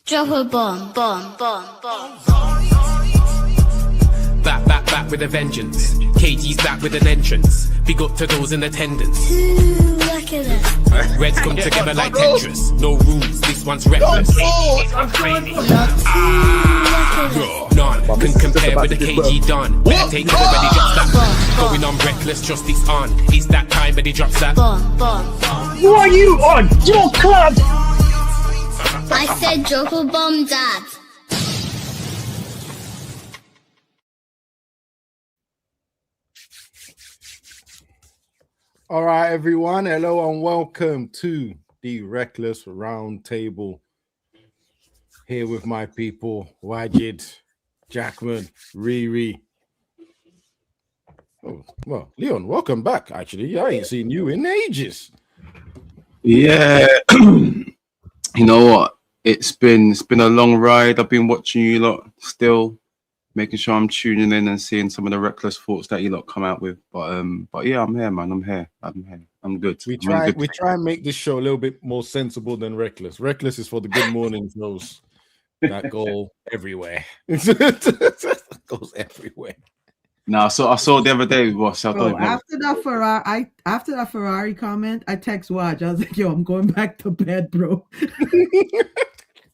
Drop a bomb, bomb, bomb, bomb. Back with a vengeance. KG's back with an entrance. Big up to those in attendance. Look at that. Reds come together like Tetris. No rules, this one's reckless. None can compare with the KG done. Better take it when he drops that. Going on reckless, just it's on. It's that time when he drops that. Bomb, bomb, bomb. Who are you on your club? I said drop a bomb, Dad. All right, everyone. Hello and welcome to the Reckless Roundtable. Here with my people, Wajid, Jackman, Riri. Oh, well, Leon, welcome back. Actually, I ain't seen you in ages. Yeah, you know what? It's been a long ride. I've been watching you lot still, making sure I'm tuning in and seeing some of the reckless thoughts that you lot come out with. But yeah, I'm here, man. I'm here. I'm good. We try and make this show a little bit more sensible than Reckless. Reckless is for the good morning shows that go everywhere. Goes everywhere. Now, so I saw the other day. After that Ferrari comment, I text Waj. I was like, "Yo, I'm going back to bed, bro."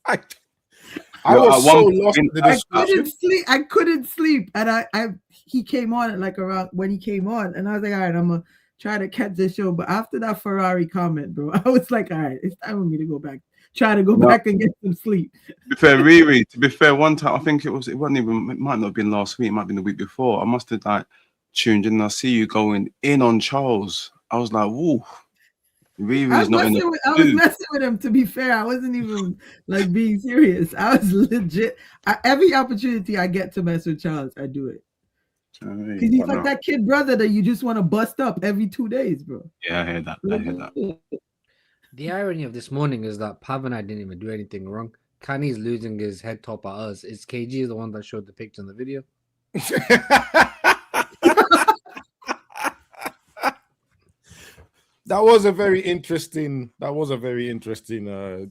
I was so lost in the discussion. I couldn't sleep, and he came on at like around when he came on, and I was like, "All right, I'm gonna try to catch this show." But after that Ferrari comment, bro, I was like, "All right, it's time for me to go back." Try to go back and get some sleep. To be fair, Riri, to be fair, one time I think it might not have been last week, it might have been the week before. I must have like tuned in and I see you going in on Charles. I was like, whoa. Riri's not in the I was messing with him, to be fair. I wasn't even like being serious. I was legit. Every opportunity I get to mess with Charles, I do it. Because he's like that kid brother that you just want to bust up every 2 days, bro. Yeah, I heard that. The irony of this morning is that Pav and I didn't even do anything wrong. Kani's losing his head top at us. It's KG the one that showed the picture in the video. That was a very interesting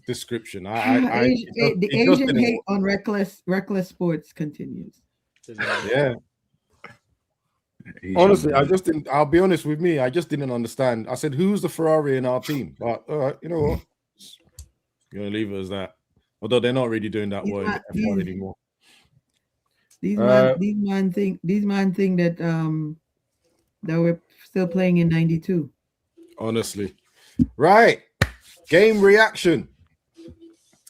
description. The Asian hate on reckless sports continues. Yeah. Honestly, I'll be honest with me. I just didn't understand. I said, who's the Ferrari in our team? But all right, you know what? You're gonna leave it as that. Although they're not really doing that well anymore. These man think that we're still playing in 92. Honestly. Right. Game reaction.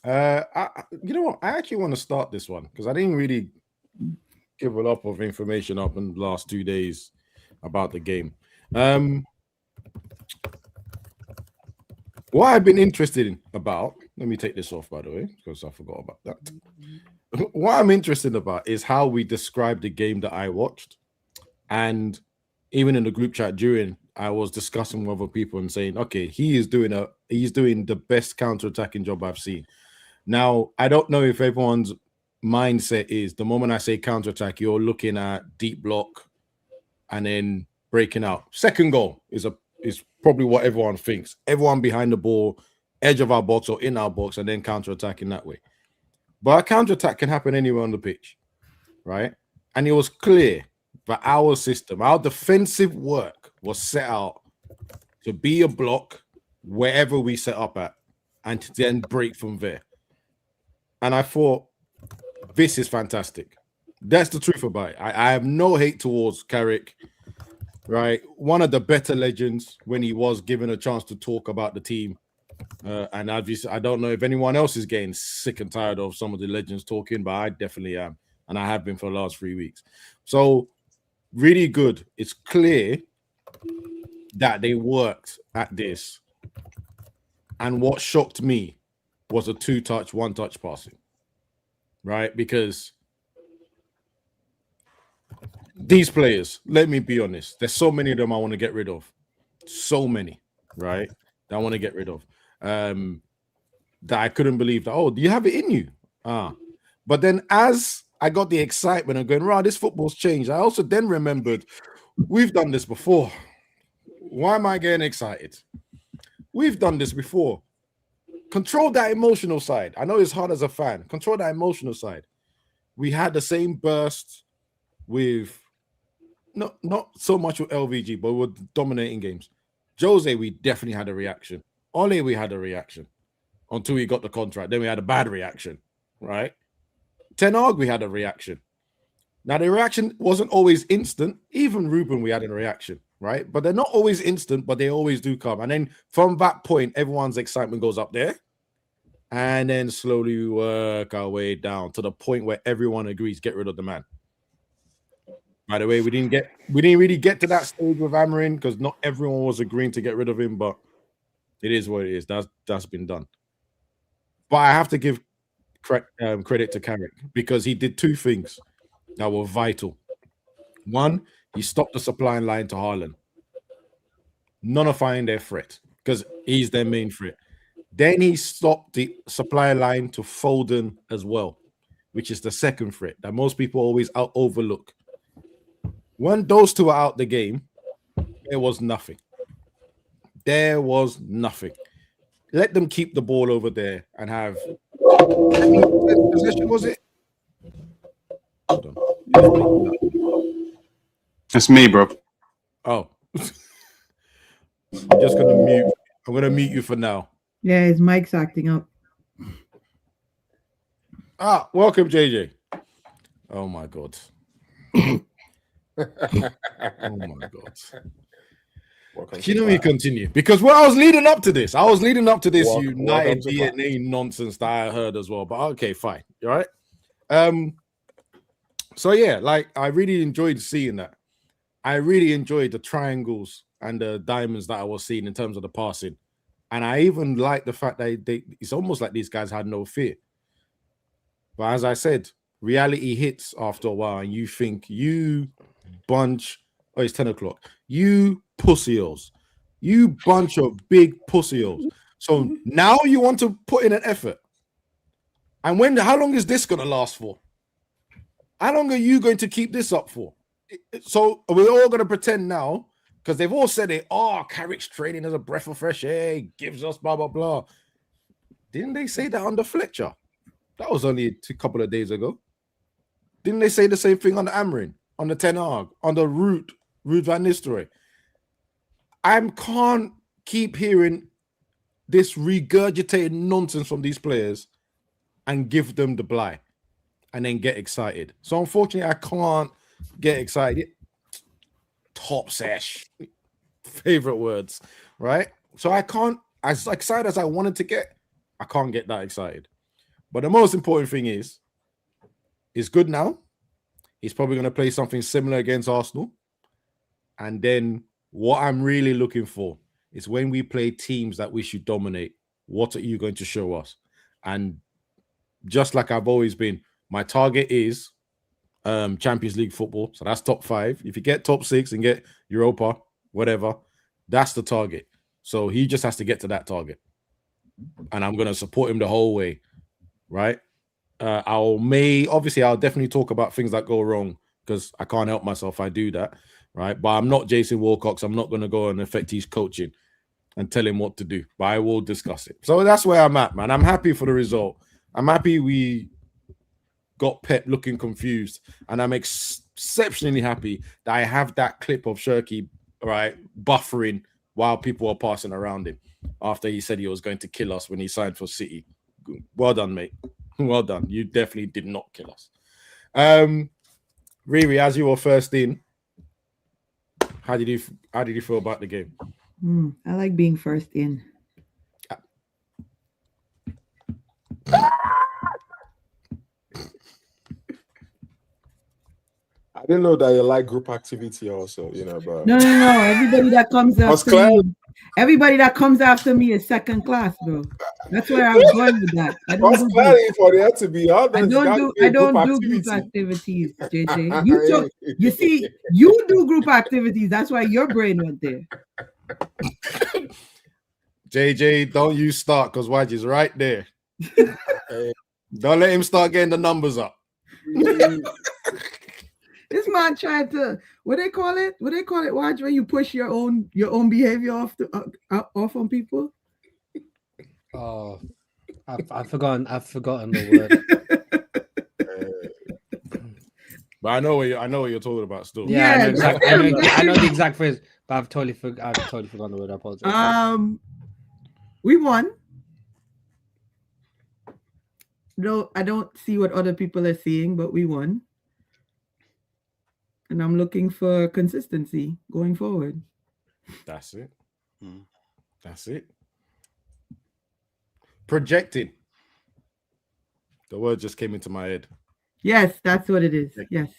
You know what? I actually want to start this one because I didn't really give a lot of information up in the last 2 days about the game. What I've been interested in about, let me take this off, by the way, because I forgot about that. What I'm interested about is how we describe the game that I watched. And even in the group chat during, I was discussing with other people and saying, okay, he's doing the best counter-attacking job I've seen. Now, I don't know if everyone's mindset is the moment I say counter-attack, you're looking at deep block and then breaking out. Second goal is probably what everyone thinks. Everyone behind the ball, edge of our box or in our box, and then counter-attacking that way. But a counter-attack can happen anywhere on the pitch, right? And it was clear that our system, our defensive work was set out to be a block wherever we set up at and to then break from there. And I thought, this is fantastic. That's the truth about it. I have no hate towards Carrick, right? One of the better legends when he was given a chance to talk about the team. And obviously, I don't know if anyone else is getting sick and tired of some of the legends talking, but I definitely am. And I have been for the last 3 weeks. So, really good. It's clear that they worked at this. And what shocked me was a 2-touch, 1-touch passing. Right? Because these players, let me be honest, there's so many of them I want to get rid of. So many, right? That I want to get rid of. That I couldn't believe that, oh, do you have it in you? But then as I got the excitement of going, right, this football's changed, I also then remembered we've done this before. Why am I getting excited? We've done this before. control that emotional side. I know it's hard as a fan. Control that emotional side. We had the same burst with not so much with LVG, but we're dominating games. Jose, we definitely had a reaction. Ole, we had a reaction until he got the contract. Then we had a bad reaction, right? Ten Hag, we had a reaction. Now, the reaction wasn't always instant. Even Ruben, we had a reaction, right? But they're not always instant, but they always do come. And then from that point, everyone's excitement goes up there. And then slowly we work our way down to the point where everyone agrees, get rid of the man. By the way, we didn't really get to that stage with Amarin because not everyone was agreeing to get rid of him, but it is what it is. That's been done. But I have to give credit to Carrick because he did two things that were vital. One, he stopped the supply line to Haaland, nullifying their threat because he's their main threat. Then he stopped the supply line to Foden as well, which is the second threat that most people always overlook. When those two are out the game, there was nothing. There was nothing. Let them keep the ball over there and have possession, was it? Hold on. That's me, bro. Oh. I'm just gonna mute. I'm gonna mute you for now. Yeah, his mic's acting up. Welcome, JJ. Oh my god. Oh my god. You know, we continue because I was leading up to this. United DNA nonsense that I heard as well. But okay, fine. You all right? So yeah, like I really enjoyed seeing that. I really enjoyed the triangles and the diamonds that I was seeing in terms of the passing. And I even like the fact that it's almost like these guys had no fear. But as I said, reality hits after a while, and you think you bunch. Oh, it's 10 o'clock. You pussios. You bunch of big pussios. So now you want to put in an effort. And how long is this going to last for? How long are you going to keep this up for? So we're all going to pretend now, because they've all said it. Oh, Carrick's training as a breath of fresh air. He gives us blah, blah, blah. Didn't they say that under Fletcher? That was only a couple of days ago. Didn't they say the same thing on the Amarin, on the Ten Hag, on the Ruud van Nistelrooy? I can't keep hearing this regurgitated nonsense from these players and give them the bly and then get excited. So unfortunately, I can't get excited. Top sesh. Favorite words, right? So I can't, as excited as I wanted to get, I can't get that excited. But the most important thing is, it's good now. He's probably going to play something similar against Arsenal. And then what I'm really looking for is when we play teams that we should dominate, what are you going to show us? And just like I've always been, my target is Champions League football. So that's top 5. If you get top 6 and get Europa, whatever, that's the target. So he just has to get to that target. And I'm going to support him the whole way, right? I'll definitely talk about things that go wrong because I can't help myself. I do that, right? But I'm not Jason Wilcox. I'm not going to go and affect his coaching and tell him what to do. But I will discuss it. So that's where I'm at, man. I'm happy for the result. I'm happy we got Pep looking confused, and I'm exceptionally happy that I have that clip of Shirky, right, buffering while people are passing around him after he said he was going to kill us when he signed for City. Well done, mate. Well done. You definitely did not kill us. Riri, as you were first in, how did you feel about the game? I like being first in. I didn't know that you like group activity also, but No. Everybody that comes everybody that comes after me is second class, bro. That's where I'm going with that. I don't do group activities, JJ. You see, you do group activities. That's why your brain went there. JJ, don't you start because Waj's right there. Don't let him start getting the numbers up. This man tried to what they call it, Waj, when you push your own behavior off on people. I've forgotten the word. But I know what you're talking about still. Yeah, Yeah, I know the exact phrase, but I've totally forgotten the word. I apologize. We won. No, I don't see what other people are seeing, but we won. And I'm looking for consistency going forward. That's it. That's it. Projecting. The word just came into my head. Yes, that's what it is. Yes.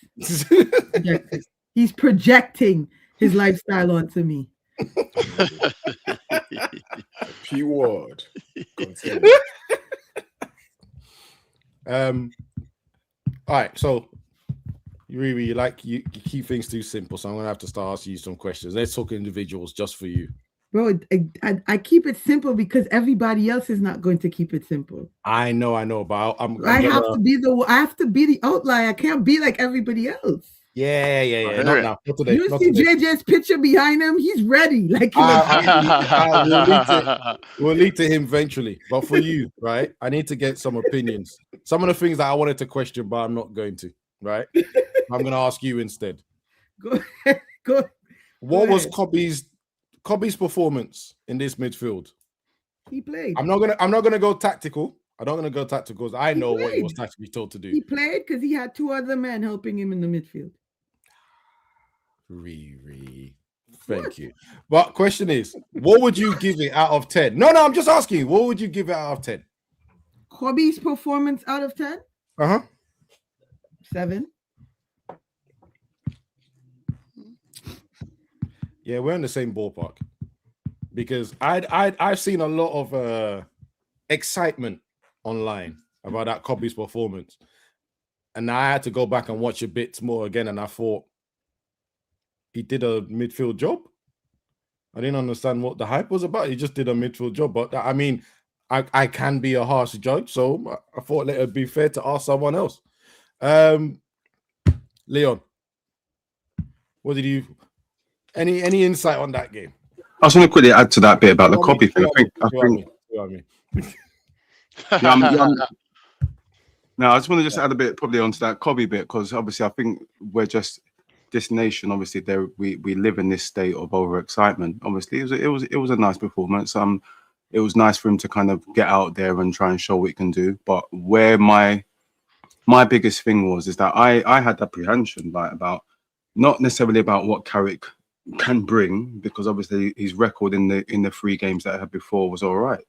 He's projecting his lifestyle onto me. P word. All right, so you keep things too simple, so I'm gonna have to start asking you some questions. Let's talk individuals just for you. Bro, I keep it simple because everybody else is not going to keep it simple. I know, but I have to be the outlier. I can't be like everybody else. Yeah. Not today. You see JJ's picture behind him? He's ready. Like we'll lead to him eventually. But for you, right? I need to get some opinions. Some of the things that I wanted to question, but I'm not going to. Right? I'm going to ask you instead. Go ahead. What was Kobe's performance in this midfield? He played. I'm not gonna go tactical. I don't gonna go tactical because I know what he was tactically told to do. He played because he had two other men helping him in the midfield. Thank you. But question is, what would you give it out of 10? No, I'm just asking. What would you give it out of 10? Kobe's performance out of 10? 7. Yeah, we're in the same ballpark because I've seen a lot of excitement online about that Kobe's performance, and I had to go back and watch a bit more again, and I thought he did a midfield job. I didn't understand what the hype was about. He just did a midfield job, but I mean, I can be a harsh judge, so I thought it would be fair to ask someone else. Leon, what did you? Any insight on that game? I just want to quickly add to that bit about the Kobe thing. I just want to just add a bit probably onto that Kobe bit, because obviously I think we're just this nation. Obviously, we live in this state of overexcitement. Obviously, it was a nice performance. It was nice for him to kind of get out there and try and show what he can do. But where my biggest thing is that I had apprehension about not necessarily about what Carrick can bring, because obviously his record in the 3 games that I had before was all right,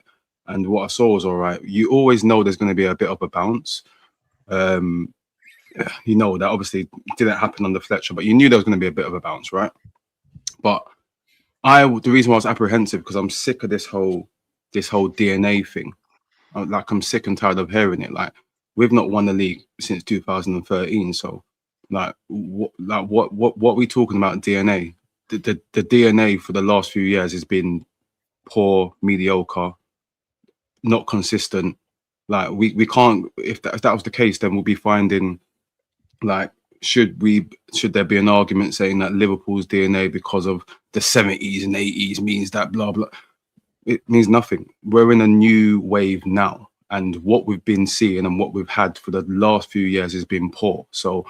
and what I saw was all right. You always know there's going to be a bit of a bounce. You know that obviously didn't happen on the Fletcher, but you knew there was going to be a bit of a bounce, right? But the reason why I was apprehensive because I'm sick of this whole DNA thing. I'm sick and tired of hearing it. Like, we've not won the league since 2013, so what are we talking about DNA? The DNA for the last few years has been poor, mediocre, not consistent. Like, we can't, if that was the case, then we'll be finding, like, should there be an argument saying that Liverpool's DNA because of the 70s and 80s means that blah blah? It means nothing. We're in a new wave now, and what we've been seeing and what we've had for the last few years has been poor. So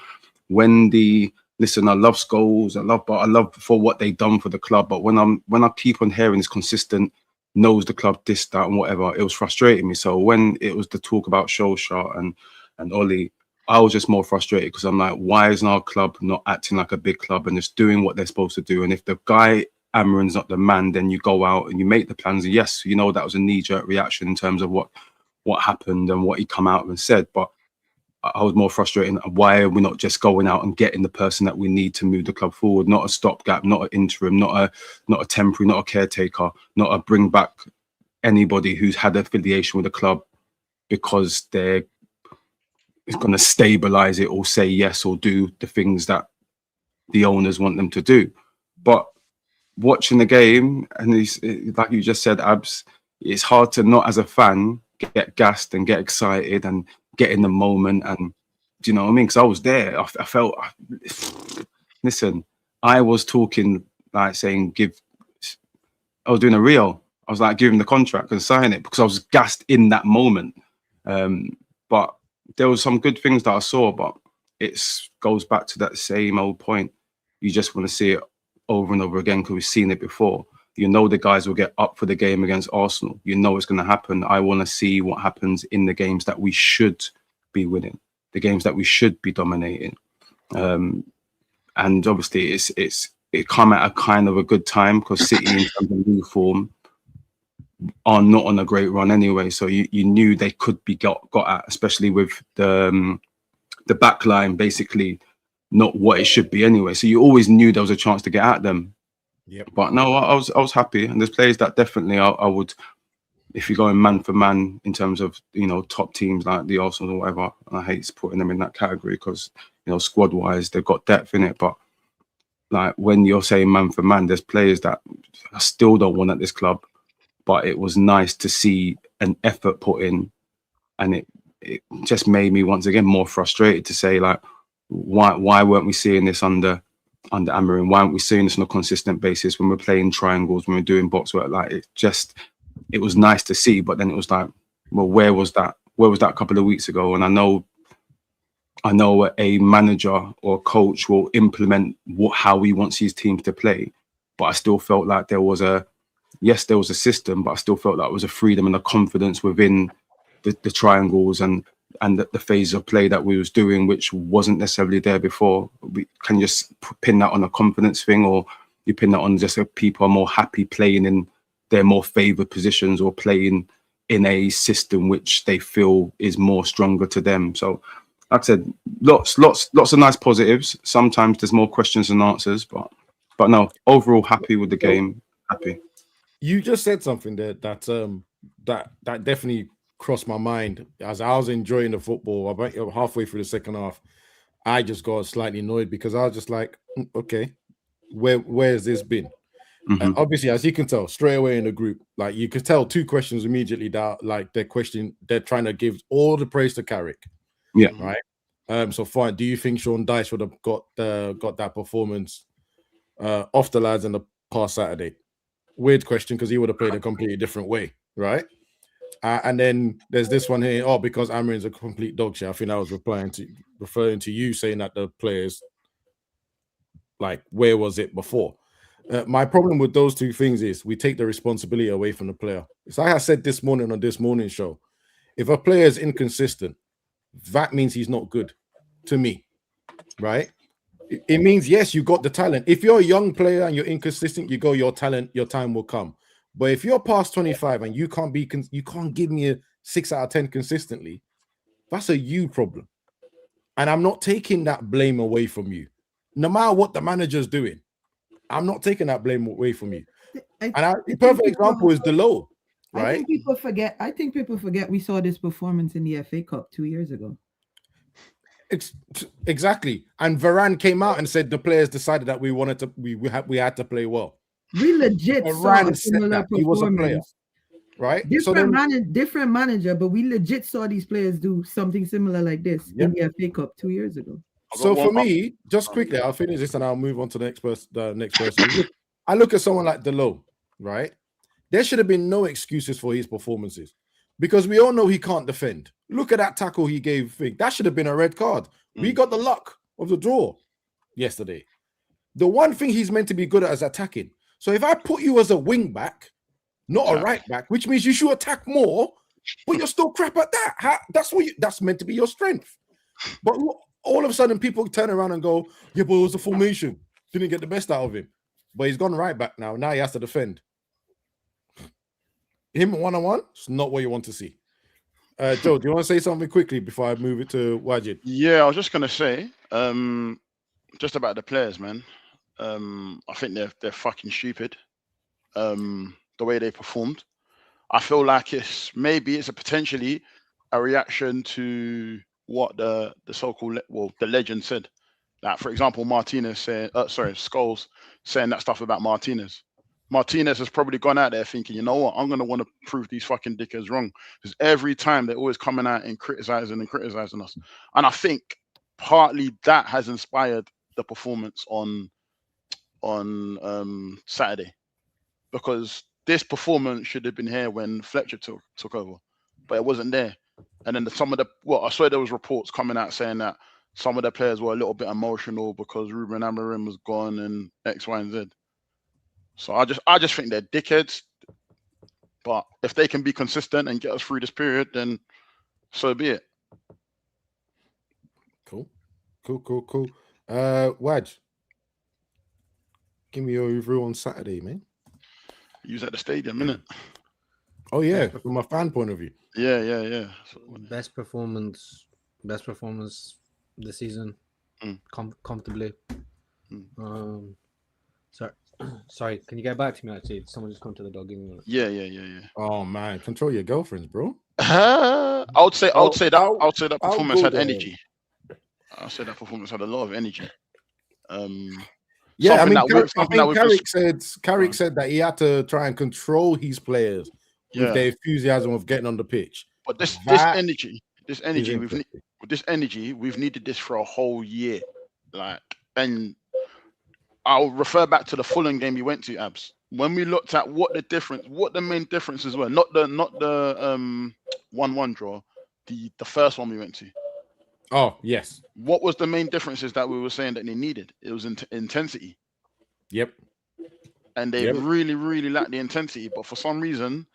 when I love Scholes, I love for what they've done for the club, but when I keep on hearing this consistent knows the club this, that, and whatever, it was frustrating me. So when it was the talk about Solskjaer and Ollie, I was just more frustrated because I'm like, why isn't our club not acting like a big club and just doing what they're supposed to do? And if the guy Amarin's not the man, then you go out and you make the plans. Yes, you know, that was a knee-jerk reaction in terms of what happened and what he come out and said, but I was more frustrated. Why are we not just going out and getting the person that we need to move the club forward? Not a stopgap, not an interim, not a temporary, not a caretaker, not a bring back anybody who's had affiliation with the club because they're going to stabilize it or say yes or do the things that the owners want them to do. But watching the game, and like you just said, Abs, it's hard to not, as a fan, get gassed and get excited and get in the moment. And do you know what I mean? Because I was there. I felt, listen, I was talking, like saying, I was doing a reel. I was like, give him the contract and sign it, because I was gassed in that moment. But there was some good things that I saw, but it goes back to that same old point. You just want to see it over and over again because we've seen it before. You know the guys will get up for the game against Arsenal. You know it's going to happen. I want to see what happens in the games that we should be winning, the games that we should be dominating. And obviously it come at a kind of a good time because City in terms of new form are not on a great run anyway. So you knew they could be got at, especially with the back line basically not what it should be anyway. So you always knew there was a chance to get at them. Yep. But no, I was happy. And there's players that definitely I would, if you're going man for man in terms of, you know, top teams like the Arsenal or whatever, I hate putting them in that category because, you know, squad wise, they've got depth in it. But like when you're saying man for man, there's players that I still don't want at this club. But it was nice to see an effort put in, and it just made me once again more frustrated to say, like, why weren't we seeing this under Amorim? Why aren't we seeing this on a consistent basis when we're playing triangles, when we're doing box work? Like it was nice to see, but then it was like, well, where was that a couple of weeks ago? And I know a manager or coach will implement how he wants his teams to play, but I still felt like there was a system, but I still felt like it was a freedom and a confidence within the triangles and the phase of play that we was doing, which wasn't necessarily there before. We can just pin that on a confidence thing, or you pin that on just that people are more happy playing in their more favoured positions or playing in a system which they feel is more stronger to them. So, like I said, lots of nice positives. Sometimes there's more questions than answers, but no, overall happy with the game. Happy. You just said something there that definitely crossed my mind as I was enjoying the football. About halfway through the second half, I just got slightly annoyed because I was just like, okay, where has this been? Mm-hmm. Obviously, as you can tell, straight away in the group, like you could tell two questions immediately that like they're trying to give all the praise to Carrick. Yeah. Right. So fine. Do you think Sean Dyche would have got that performance off the lads in the past Saturday? Weird question because he would have played a completely different way, right? And then there's this one here. Oh, because Amorim's a complete dog shit. I think I was referring to you saying that the players, like, where was it before? My problem with those two things is we take the responsibility away from the player. It's like I said this morning on this morning show. If a player is inconsistent, that means he's not good to me, right? It means, yes, you got the talent. If you're a young player and you're inconsistent, your time will come. But if you're past 25 and you can't give me a 6 out of 10 consistently, that's a you problem. And I'm not taking that blame away from you. No matter what the manager's doing, I'm not taking that blame away from you. The perfect example is Delo, right? I think people forget we saw this performance in the FA Cup 2 years ago. Exactly. And Varane came out and said the players decided that we had to play well. We legit saw a similar performance. He was a player, right? Different manager, but we legit saw these players do something similar like this in the FA Cup 2 years ago. So for me, just quickly, I'll finish this and I'll move on to the next person. I look at someone like Delo, right? There should have been no excuses for his performances because we all know he can't defend. Look at that tackle he gave. That should have been a red card. We got the luck of the draw yesterday. The one thing he's meant to be good at is attacking. So if I put you as a wing back, not a right back, which means you should attack more, but you're still crap at that. That's meant to be your strength. But all of a sudden, people turn around and go, yeah, but it was the formation. Didn't get the best out of him. But he's gone right back now. Now he has to defend. Him one-on-one, it's not what you want to see. Joe, do you want to say something quickly before I move it to Wajid? Yeah, I was just going to say, just about the players, man. I think they're fucking stupid. The way they performed. I feel like it's potentially a reaction to what the so-called the legend said. Like, for example, Scholes saying that stuff about Martinez. Martinez has probably gone out there thinking, you know what, I'm gonna want to prove these fucking dickheads wrong. Because every time they're always coming out and criticizing us. And I think partly that has inspired the performance on Saturday. Because this performance should have been here when Fletcher took over, but it wasn't there. And then I swear there was reports coming out saying that some of the players were a little bit emotional because Ruben Amorim was gone and X, Y, and Z. So I just think they're dickheads. But if they can be consistent and get us through this period, then so be it. Cool. Waj, give me your review on Saturday, man. You was at the stadium, innit? Oh yeah, from my fan point of view. Yeah. Best performance this season, comfortably. Sorry, can you get back to me? Actually, someone just come to the dog. Yeah. Oh man, control your girlfriends, bro. I would say that performance had energy. I said that performance had a lot of energy. Yeah, I mean, Carrick said that he had to try and control his players with their enthusiasm of getting on the pitch. But this energy, we've needed this for a whole year. And I'll refer back to the Fulham game we went to, Abs. When we looked at what the main differences were, not the 1-1 draw, the first one we went to. Oh, yes. What was the main differences that we were saying that they needed? It was intensity. Yep. And they really, really lacked the intensity. But for some reason,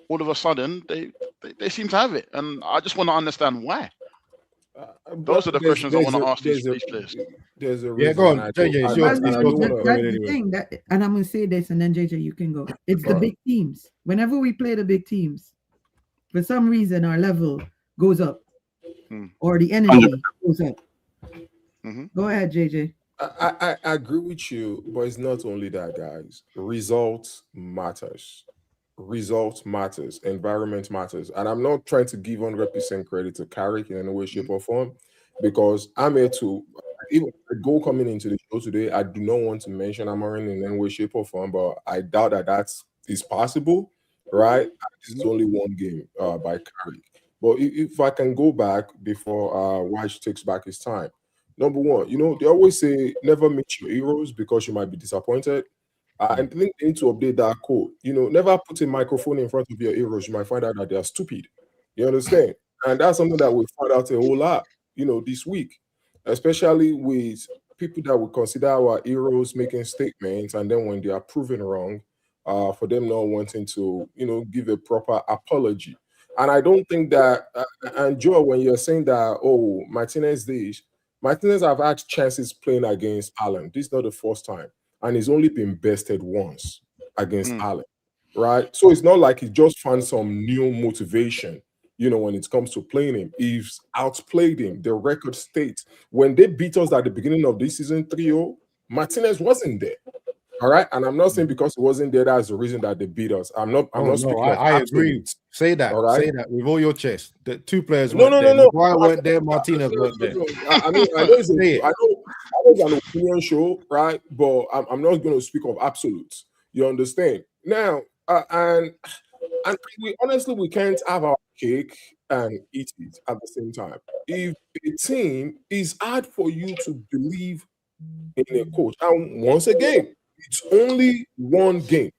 all of a sudden, they seem to have it. And I just want to understand why. Those are the questions I want to ask these players. There's a reason. Go on. JJ, that's the thing. And I'm going to say this, and then JJ, you can go. It's the big teams. Whenever we play the big teams, for some reason, our level goes up. Or the energy goes up. Go ahead, JJ. I agree with you, but it's not only that, guys. Results matters. Environment matters. And I'm not trying to give 100% credit to Carrick in any way, shape, or form, because I'm here to, even the goal coming into the show today, I do not want to mention Amorim in any way, shape, or form, but I doubt that is possible, right? This is only one game by Carrick. But if I can go back before Waj takes back his time. Number one, they always say never meet your heroes because you might be disappointed. I think they need to update that quote. Never put a microphone in front of your heroes. You might find out that they are stupid. You understand? And that's something that we found out a whole lot, this week, especially with people that we consider our heroes making statements, and then when they are proven wrong, for them not wanting to, give a proper apology. And I don't think that, and Joe, when you're saying that, Martinez have had chances playing against Allen. This is not the first time. And he's only been bested once against Allen, right? So it's not like he just found some new motivation, when it comes to playing him. He's outplayed him. The record states when they beat us at the beginning of this season 3-0, Martinez wasn't there. All right, and I'm not saying because he wasn't there that's the reason that they beat us. I'm not speaking. I agree. Say that. Right? Say that with all your chest. The two players No. Why weren't there? Martinez weren't there. I know it's an opinion show, right? But I'm not going to speak of absolutes. You understand? Now, and we can't have our cake and eat it at the same time. If a team is hard for you to believe in a coach, and once again, it's only one game.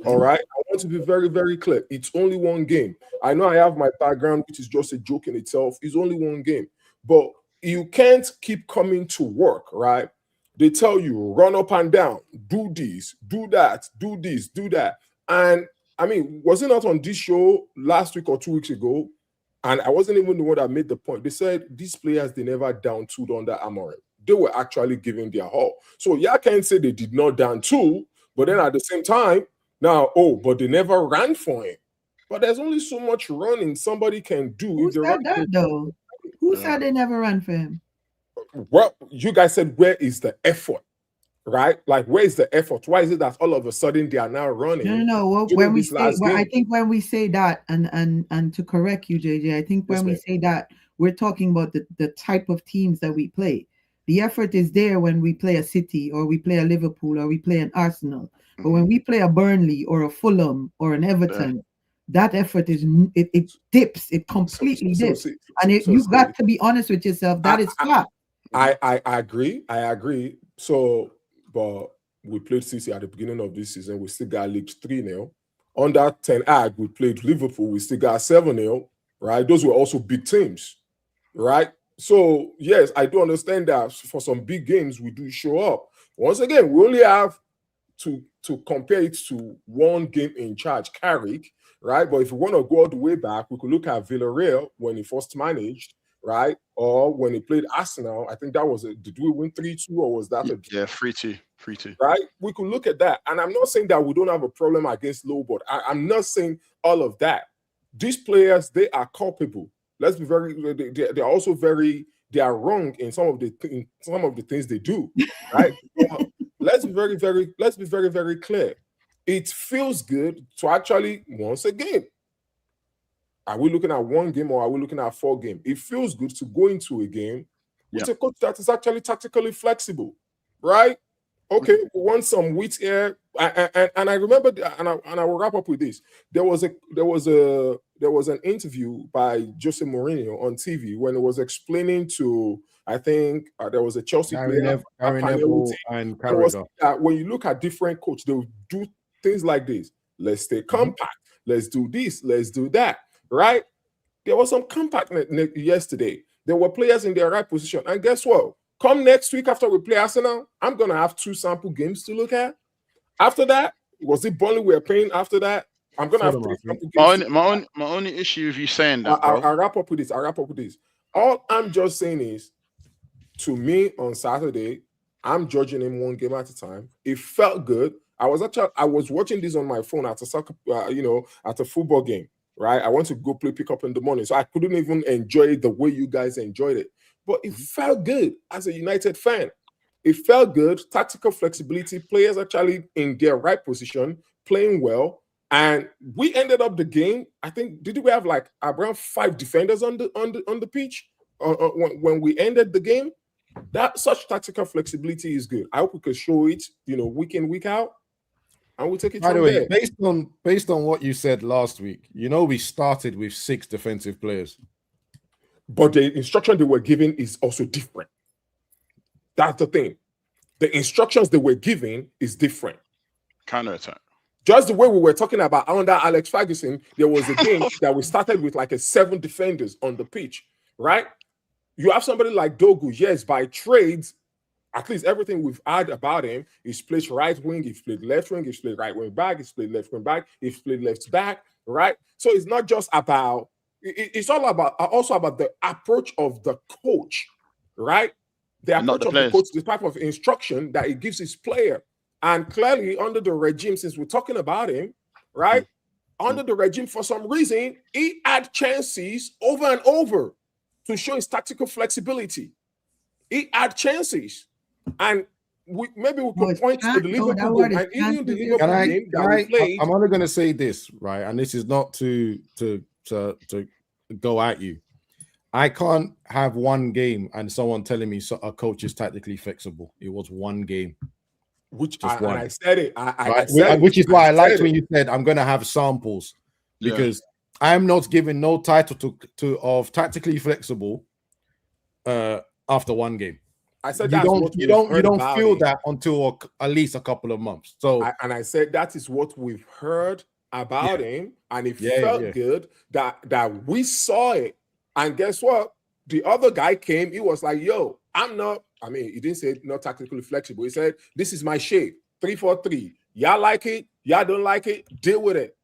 All right. I want to be very, very clear. It's only one game. I know I have my background, which is just a joke in itself. It's only one game. But you can't keep coming to work, right? They tell you run up and down, do this, do that, do this, do that. And I mean, was it not on this show last week or 2 weeks ago? And I wasn't even the one that made the point. They said these players, they never down tooled under Amorim. They were actually giving their all. So I can't say they did not down tool, but then at the same time, now, but they never ran for him. But there's only so much running somebody can do. Who said that, though? Who said they never ran for him? Well, you guys said, where is the effort? Right? Like, where is the effort? Why is it that all of a sudden they are now running? No. Well, when we say, I think when we say that, and to correct you, JJ, I think when we say that, we're talking about the type of teams that we play. The effort is there when we play a City or we play a Liverpool or we play an Arsenal. But when we play a Burnley or a Fulham or an Everton, that effort is it dips. It completely dips. You've got to be honest with yourself. That is fact. I agree. So, but we played City at the beginning of this season. We still got leaked 3-0. under Ten Hag, we played Liverpool, we still got 7-0, right? Those were also big teams, right? So, yes, I do understand that for some big games, we do show up. Once again, we only have to compare it to one game in charge, Carrick, right? But if we want to go all the way back, we could look at Villarreal when he first managed, right? Or when he played Arsenal. I think that was did we win 3-2 or was that a 3-2, 3-2, right? We could look at that. And I'm not saying that we don't have a problem against low, but I'm not saying all of that. These players, they are culpable. Let's be they're also they are wrong in some of the things they do, right? Let's be very clear. It feels good to actually, once again, are we looking at one game or are we looking at 4 games? It feels good to go into a game with a coach that is actually tactically flexible, right? Okay, we want some wheat here, and I remember, and I will wrap up with this. There was an interview by Jose Mourinho on TV when he was explaining to, I think there was a Chelsea player, and Carragher. When you look at different coaches, they will do things like this. Let's stay compact. Let's do this. Let's do that. Right? There was some compactness yesterday. There were players in their right position, and guess what? Come next week after we play Arsenal, I'm going to have 2 sample games to look at. After that, was it Burnley we're playing after that? I'm going to have 3 sample games. My only issue with you saying that, I'll wrap up with this. All I'm just saying is, to me on Saturday, I'm judging him 1 game at a time. It felt good. I was watching this on my phone at a soccer, at a football game, right? I want to go pick up in the morning, so I couldn't even enjoy it the way you guys enjoyed it. But it felt good as a United fan. It felt good. Tactical flexibility, players actually in their right position, playing well. And we ended up the game. I think, did we have like around 5 defenders on the pitch when we ended the game? That such tactical flexibility is good. I hope we can show it, week in, week out. And we'll take it from there. Based on what you said last week, we started with 6 defensive players. But the instruction they were given is also different. That's the thing. The instructions they were given is different. Counter-attack. Just the way we were talking about under Alex Ferguson, there was a game that we started with like 7 defenders on the pitch, right? You have somebody like Dogu, yes, by trades, at least everything we've heard about him, he's played right wing, he's played left wing, he's played right wing back, he's played left wing back, he's played left back, right? So it's not just about, it's all about also about the approach of the coach, right? The approach of the coach, the type of instruction that he gives his player. And clearly, under the regime, since we're talking about him, right? Under the regime, for some reason, he had chances over and over to show his tactical flexibility. He had chances. And maybe we could point to the Liverpool game. And even the Liverpool game that we played. I'm only going to say this, right? And this is not to go at you. I can't have one game and someone telling me a coach is tactically flexible. It was one game. Which I said it. Which is why I liked when you said I'm going to have samples, because I'm not giving no title of tactically flexible after one game. I said you don't feel that until at least a couple of months. So I said that is what we've heard about him, and it felt good that we saw it. And guess what? The other guy came. He was like, "Yo, I'm not." I mean, he didn't say not tactically flexible. He said, "This is my shape, 3-4-3. Y'all like it? Y'all don't like it? Deal with it."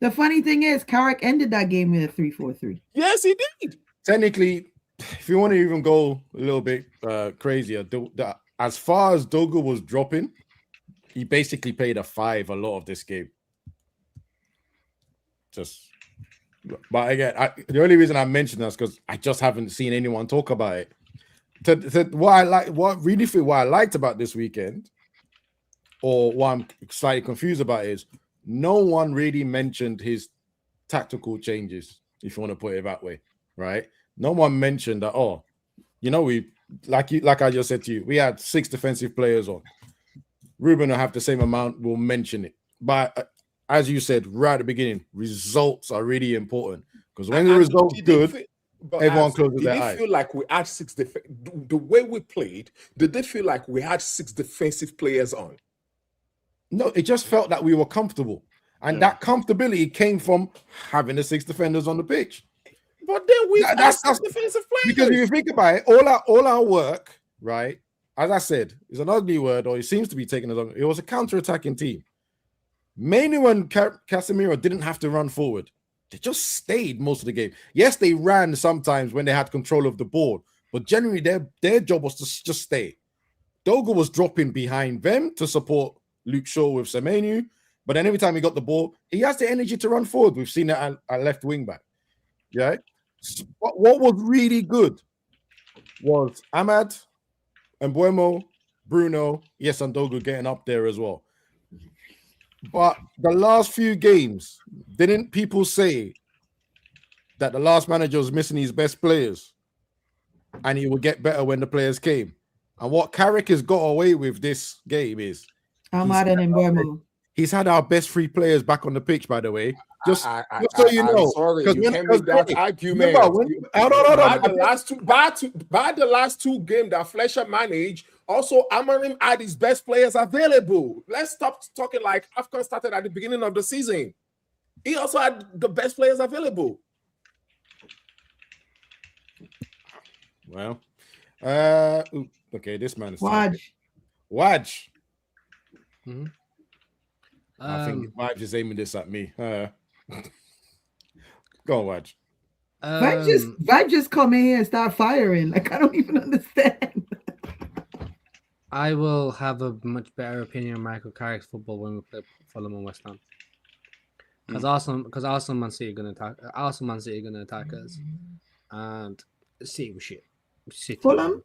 The funny thing is, Carrick ended that game in a 3-4-3. Yes, he did. Technically, if you want to even go a little bit crazier, as far as Dogu was dropping, he basically played a 5 a lot of this game. But again, the only reason I mentioned that is because I just haven't seen anyone talk about it. What I liked about this weekend, or what I'm slightly confused about, is no one really mentioned his tactical changes, if you want to put it that way, right? No one mentioned that. We like I just said to you, we had 6 defensive players on. Ruben will have the same amount. We'll mention it, but as you said right at the beginning, results are really important, because when the results good, everyone closes their eyes. Did it feel like we had 6 the way we played? Did it feel like we had 6 defensive players on? No, it just felt that we were comfortable. And that comfortability came from having the 6 defenders on the pitch. But then that's defensive players. Because if you think about it, all our work, right? As I said, is an ugly word, or it seems to be taken as it was a counter-attacking team. Mainly when Casemiro didn't have to run forward. They just stayed most of the game. Yes, they ran sometimes when they had control of the ball, but generally their job was to just stay. Dogo was dropping behind them to support Luke Shaw with Semenyo, but then every time he got the ball, he has the energy to run forward. We've seen that at left wing back. Yeah. What was really good was Ahmad, Mbeumo, Bruno, yes, and Dogo getting up there as well. But the last few games, didn't people say that the last manager was missing his best players and he would get better when the players came? And what Carrick has got away with this game is Ahmad and Mbeumo. He's had our best 3 players back on the pitch, by the way. Just so you know. I'm sorry, you can't make that argument. By the last two games that Fletcher managed, also Amorim had his best players available. Let's stop talking like AFCON started at the beginning of the season. He also had the best players available. Well, okay, this man is Waj. Mm-hmm. I think Waj is aiming this at me. Go on, Waj. Vibe just come in here and start firing. Like, I don't even understand. I will have a much better opinion of Michael Carrick's football when we play Fulham and West Ham. Because Arsenal, Man City are gonna attack us, and City was shit. Fulham,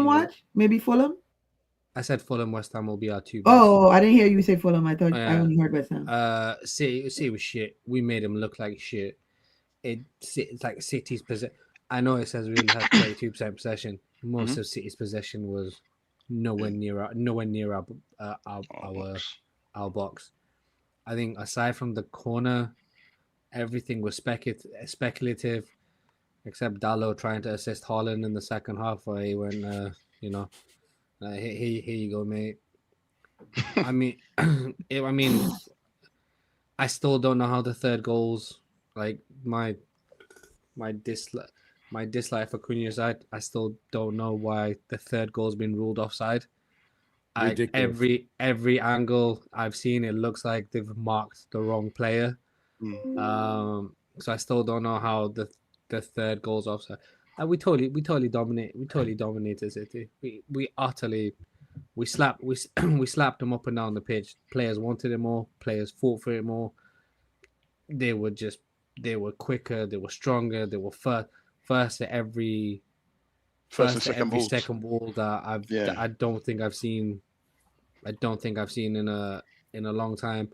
watch maybe Fulham. I said Fulham, West Ham will be our 2 best. Oh, I didn't hear you say Fulham. I thought I only heard West Ham. City was shit. We made them look like shit. It's like City's possession. I know it says we only had 32% possession. Most of City's possession was nowhere near our box. I think aside from the corner, everything was speculative, except Dalot trying to assist Haaland in the second half, where he went, here you go, mate. I mean, I still don't know how the third goals, like my dislike for Cunha side, I still don't know why the third goal's been ruled offside. Every angle I've seen, it looks like they've marked the wrong player. So I still don't know how the third goal's offside. We totally dominated City. We slapped them up and down the pitch. Players wanted it more. Players fought for it more. They were quicker. They were stronger. They were first at every second ball that I don't think I've seen in a long time.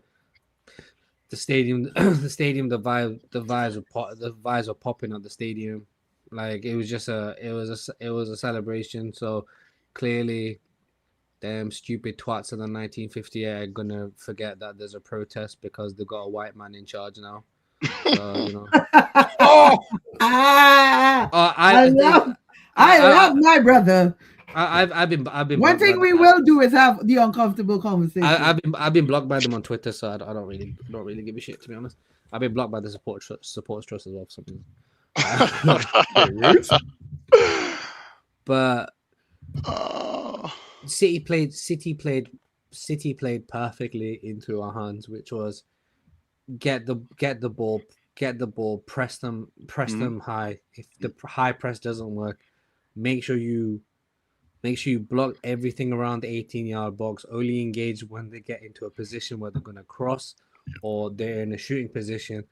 The stadium, the vibes were popping at the stadium. Like it was a celebration. So clearly, them stupid twats in the 1958 are gonna forget that there's a protest because they got a white man in charge now. So, I love my brother. I've been. One thing we will do is have the uncomfortable conversation. I've been blocked by them on Twitter, so I don't really give a shit, to be honest. I've been blocked by the supporters trust as well for something. But City played perfectly into our hands, which was get the ball, press them high. If the high press doesn't work, make sure you block everything around the 18-yard box. Only engage when they get into a position where they're going to cross or they're in a shooting position.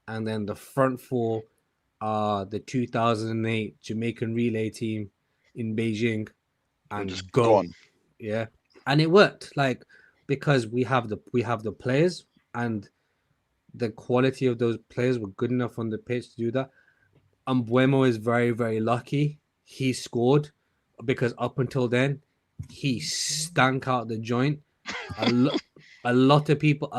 And then the front four are the 2008 Jamaican relay team in Beijing, and just go on. Yeah, and it worked. Like, because we have the players, and the quality of those players were good enough on the pitch to do that. Mbeumo is very, very lucky he scored, because up until then he stank out the joint. A lot of people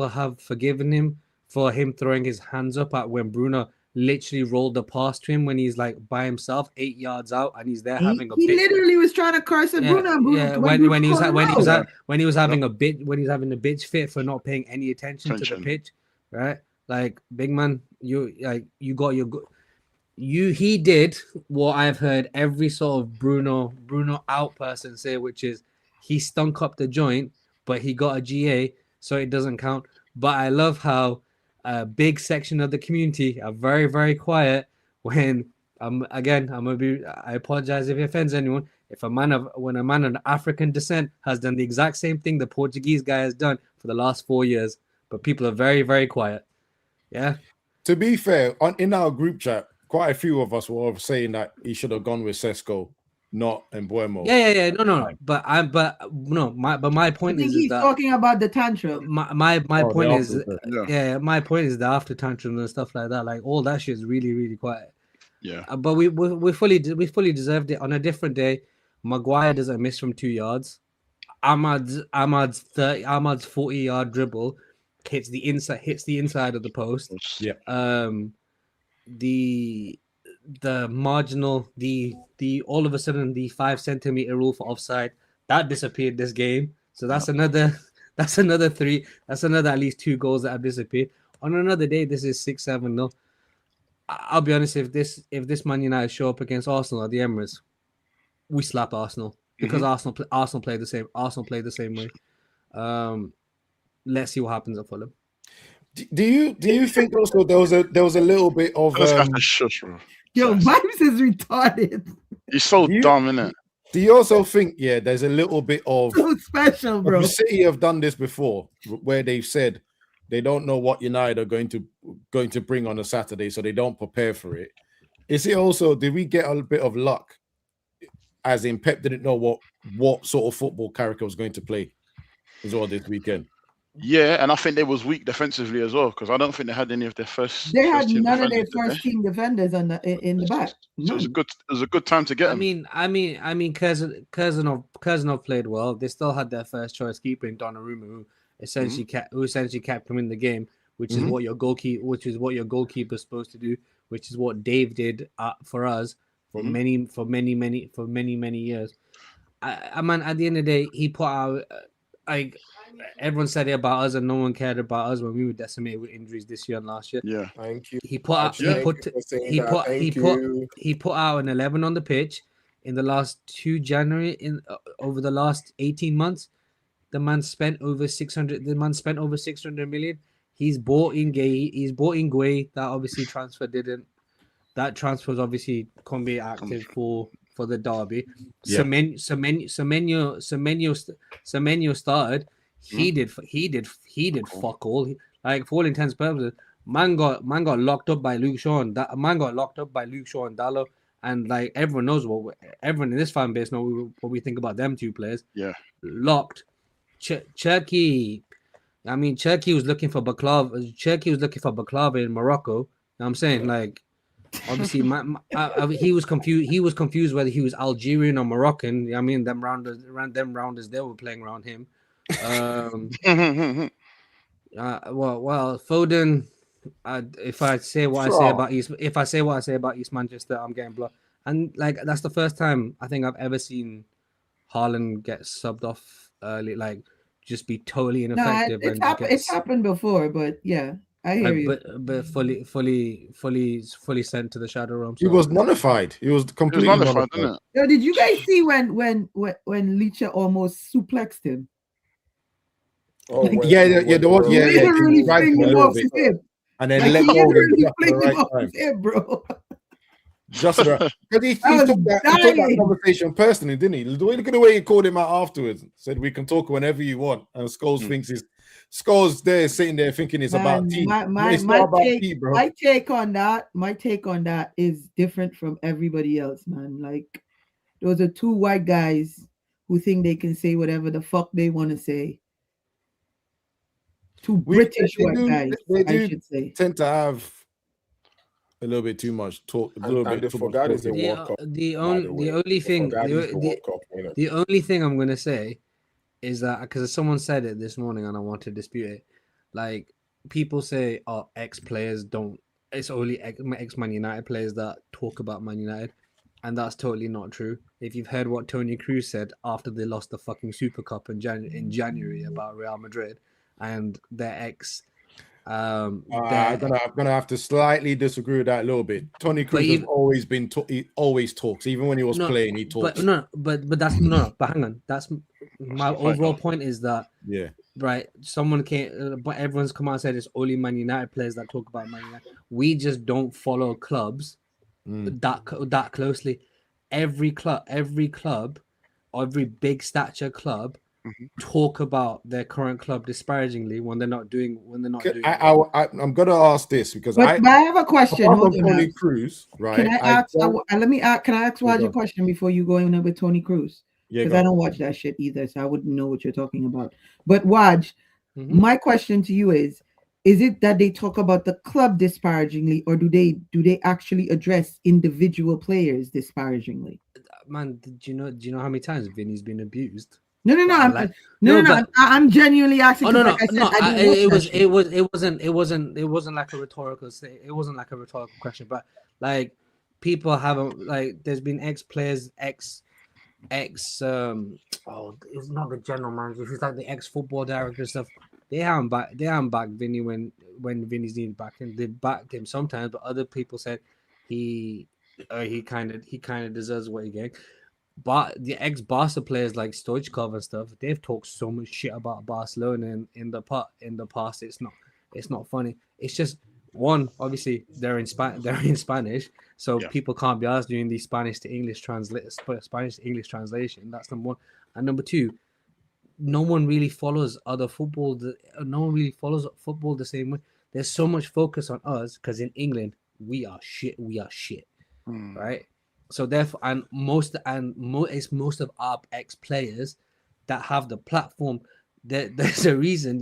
have forgiven him for him throwing his hands up at when Bruno literally rolled the pass to him when he's like by himself 8 yards out and he's there having a he bitch. literally was trying to curse at Bruno. When he was having a bitch fit for not paying any attention to the pitch, right? Like, big man, he did what I've heard every sort of Bruno out person say, which is he stunk up the joint, but he got a GA, so it doesn't count. But I love how a big section of the community are very, very quiet when I apologize if it offends anyone. When a man of African descent has done the exact same thing the Portuguese guy has done for the last 4 years, but people are very, very quiet. Yeah. To be fair, in our group chat, quite a few of us were saying that he should have gone with Sesko, not Mbuemo. Yeah. No. But my point is he's that talking about the tantrum. My point is the after tantrum and stuff like that. Like, all that shit is really, really quiet. Yeah. But we fully deserved it. On a different day, Maguire doesn't miss from 2 yards. Ahmad's 40-yard dribble hits the inside of the post. Yeah. The marginal, all of a sudden the 5 centimeter rule for offside that disappeared this game. So that's another 3. That's another at least 2 goals that have disappeared. On another day, this is 6-7-0. I'll be honest, if this Man United show up against Arsenal at the Emirates, we slap Arsenal because Arsenal played the same. Arsenal played the same way. Let's see what happens at Fulham. Do you think also there was a little bit of shush, bro. Yo, Vibes is retarded. He's so dumb, innit? Do you also think there's a little bit of so special, bro? City have done this before, where they've said they don't know what United are going to bring on a Saturday, so they don't prepare for it. Is it also, did we get a bit of luck, as in Pep didn't know what sort of football Carrick was going to play as well this weekend? Yeah, and I think they was weak defensively as well, because I don't think they had any of their first. They had none of their first team defenders in the back. So it was a good time to get them. I mean, Kuznov played well. They still had their first choice keeper in Donnarumma, who essentially kept them in the game, which is what your goalkeeper is supposed to do, which is what Dave did for us for many years. I mean, at the end of the day, he put out everyone said it about us, and no one cared about us when we were decimated with injuries this year and last year. Yeah, thank you. He put out an 11 on the pitch in the last 2 January over the last 18 months. The man spent over 600 million. He's bought in Gueye. That obviously transfer didn't. That transfer was obviously can't be active for the derby. Yeah. Semenyo started. He did fuck all. Like, for all intents and purposes, man got locked up by Luke Shaw and Dallo, and like everyone knows everyone in this fan base knows what we think about them 2 players. Yeah, locked. Cherki was looking for baklava. Cherki was looking for baklava in Morocco. You know what I'm saying, like, obviously, he was confused. He was confused whether he was Algerian or Moroccan. I mean, them rounders, they were playing around him. Well, Foden. If I say what I say about East Manchester, I'm getting blocked. And like, that's the first time I think I've ever seen Haaland get subbed off early, like just be totally ineffective. It's happened before, but yeah. I hear you. But fully sent to the shadow realm. So. He was nullified. He was completely nullified. Yo, did you guys see when Licha almost suplexed him? Oh, there was literally flicked him off his hip. And then let go of his hip, bro. Just because he took that conversation personally, didn't he? Look at the way he called him out afterwards. Said we can talk whenever you want. And Scholes thinks he's there sitting there thinking it's about team. My take on that is different from everybody else, man. Like, those are 2 white guys who think they can say whatever the fuck they want to say. 2 British white guys, I should say. Tend to have a little bit too much talk. The only thing I'm gonna say is that, because someone said it this morning and I want to dispute it. Like, people say, ex-players don't it's only ex-Man United players that talk about Man United, and that's totally not true. If you've heard what Toni Kroos said after they lost the fucking Super Cup in January about Real Madrid and their ex. I'm gonna have to slightly disagree with that a little bit. Toni Kroos has always been he always talks, even when he was playing, he talks. But that's no. But hang on, that's my overall point is that right. Someone came, but everyone's come out and said it's only Man United players that talk about Man United. We just don't follow clubs that closely. Every club, every big stature club. Talk about their current club disparagingly when they're not doing. I'm gonna ask this because I have a question. Toni Kroos, right? Can I ask? Can I ask Waj a question before you go in with Toni Kroos? Because I don't watch that shit either, so I wouldn't know what you're talking about. But Waj, my question to you is it that they talk about the club disparagingly, or do they actually address individual players disparagingly? Man, do you know how many times Vinny's been abused? No. I'm genuinely asking. It wasn't like a rhetorical. It wasn't like a rhetorical question, but like people haven't like. There's been ex-players, it's not the general manager. He's like the ex-football director and stuff. They haven't backed Vinny when Vinny's needed backing. They backed him sometimes, but other people said he kind of deserves what he gets. But the ex-Barca players like Stoichkov and stuff, they've talked so much shit about Barcelona in the past. It's not funny. It's just one, obviously they're in Spanish, so people can't be asked doing the Spanish to English translation. That's number one. And number two, no one really follows football the same way. There's so much focus on us because in England we are shit, right? So therefore, it's most of our ex-players that have the platform. There's a reason,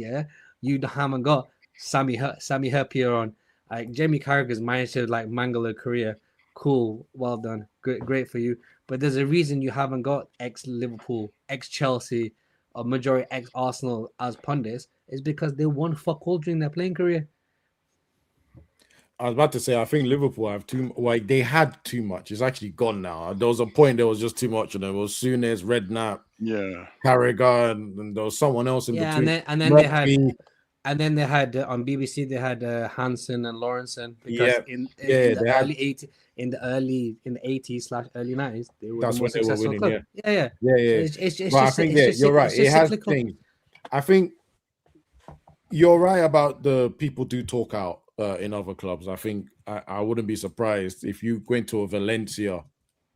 you haven't got Sammy Herpier on. Like Jamie Carragher's managed to like mangle a career. Cool, well done, great for you. But there's a reason you haven't got ex-Liverpool, ex-Chelsea, or majority ex-Arsenal as pundits. Is because they won fuck all during their playing career. I was about to say, I think Liverpool have they had too much. It's actually gone now. There was a point there was just too much of them. It was Souness, Redknapp, Carragher, and there was someone else in between. And then they had on BBC they had Hansen and Lawrenson because in the 80s / early 90s they were the most successful club. Yeah. I think you're right. It has changed. I think you're right about the people do talk out. In other clubs, I think I wouldn't be surprised if you go into a Valencia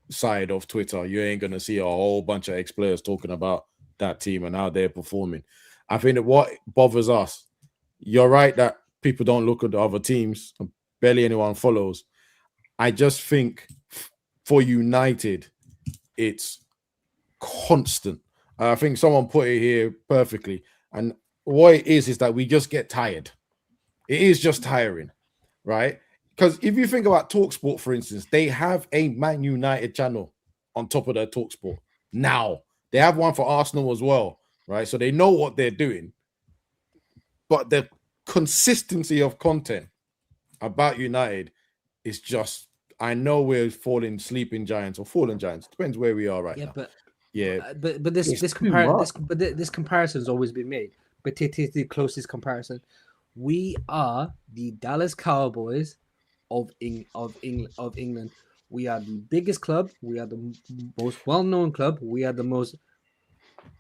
side of Twitter, you ain't gonna see a whole bunch of ex-players talking about that team and how they're performing. I think that what bothers us, you're right that people don't look at the other teams, barely anyone follows. I just think for United, it's constant. I think someone put it here perfectly, and what it is that we just get tired. It is just tiring, right? Because if you think about TalkSport, for instance, they have a Man United channel on top of their TalkSport. Now, they have one for Arsenal as well, right? So they know what they're doing. But the consistency of content about United is just, I know we're sleeping giants or fallen giants. Depends where we are right now. But this comparison has always been made. But it is the closest comparison. We are the Dallas Cowboys of England. We are the biggest club. We are the most well-known club. We are the most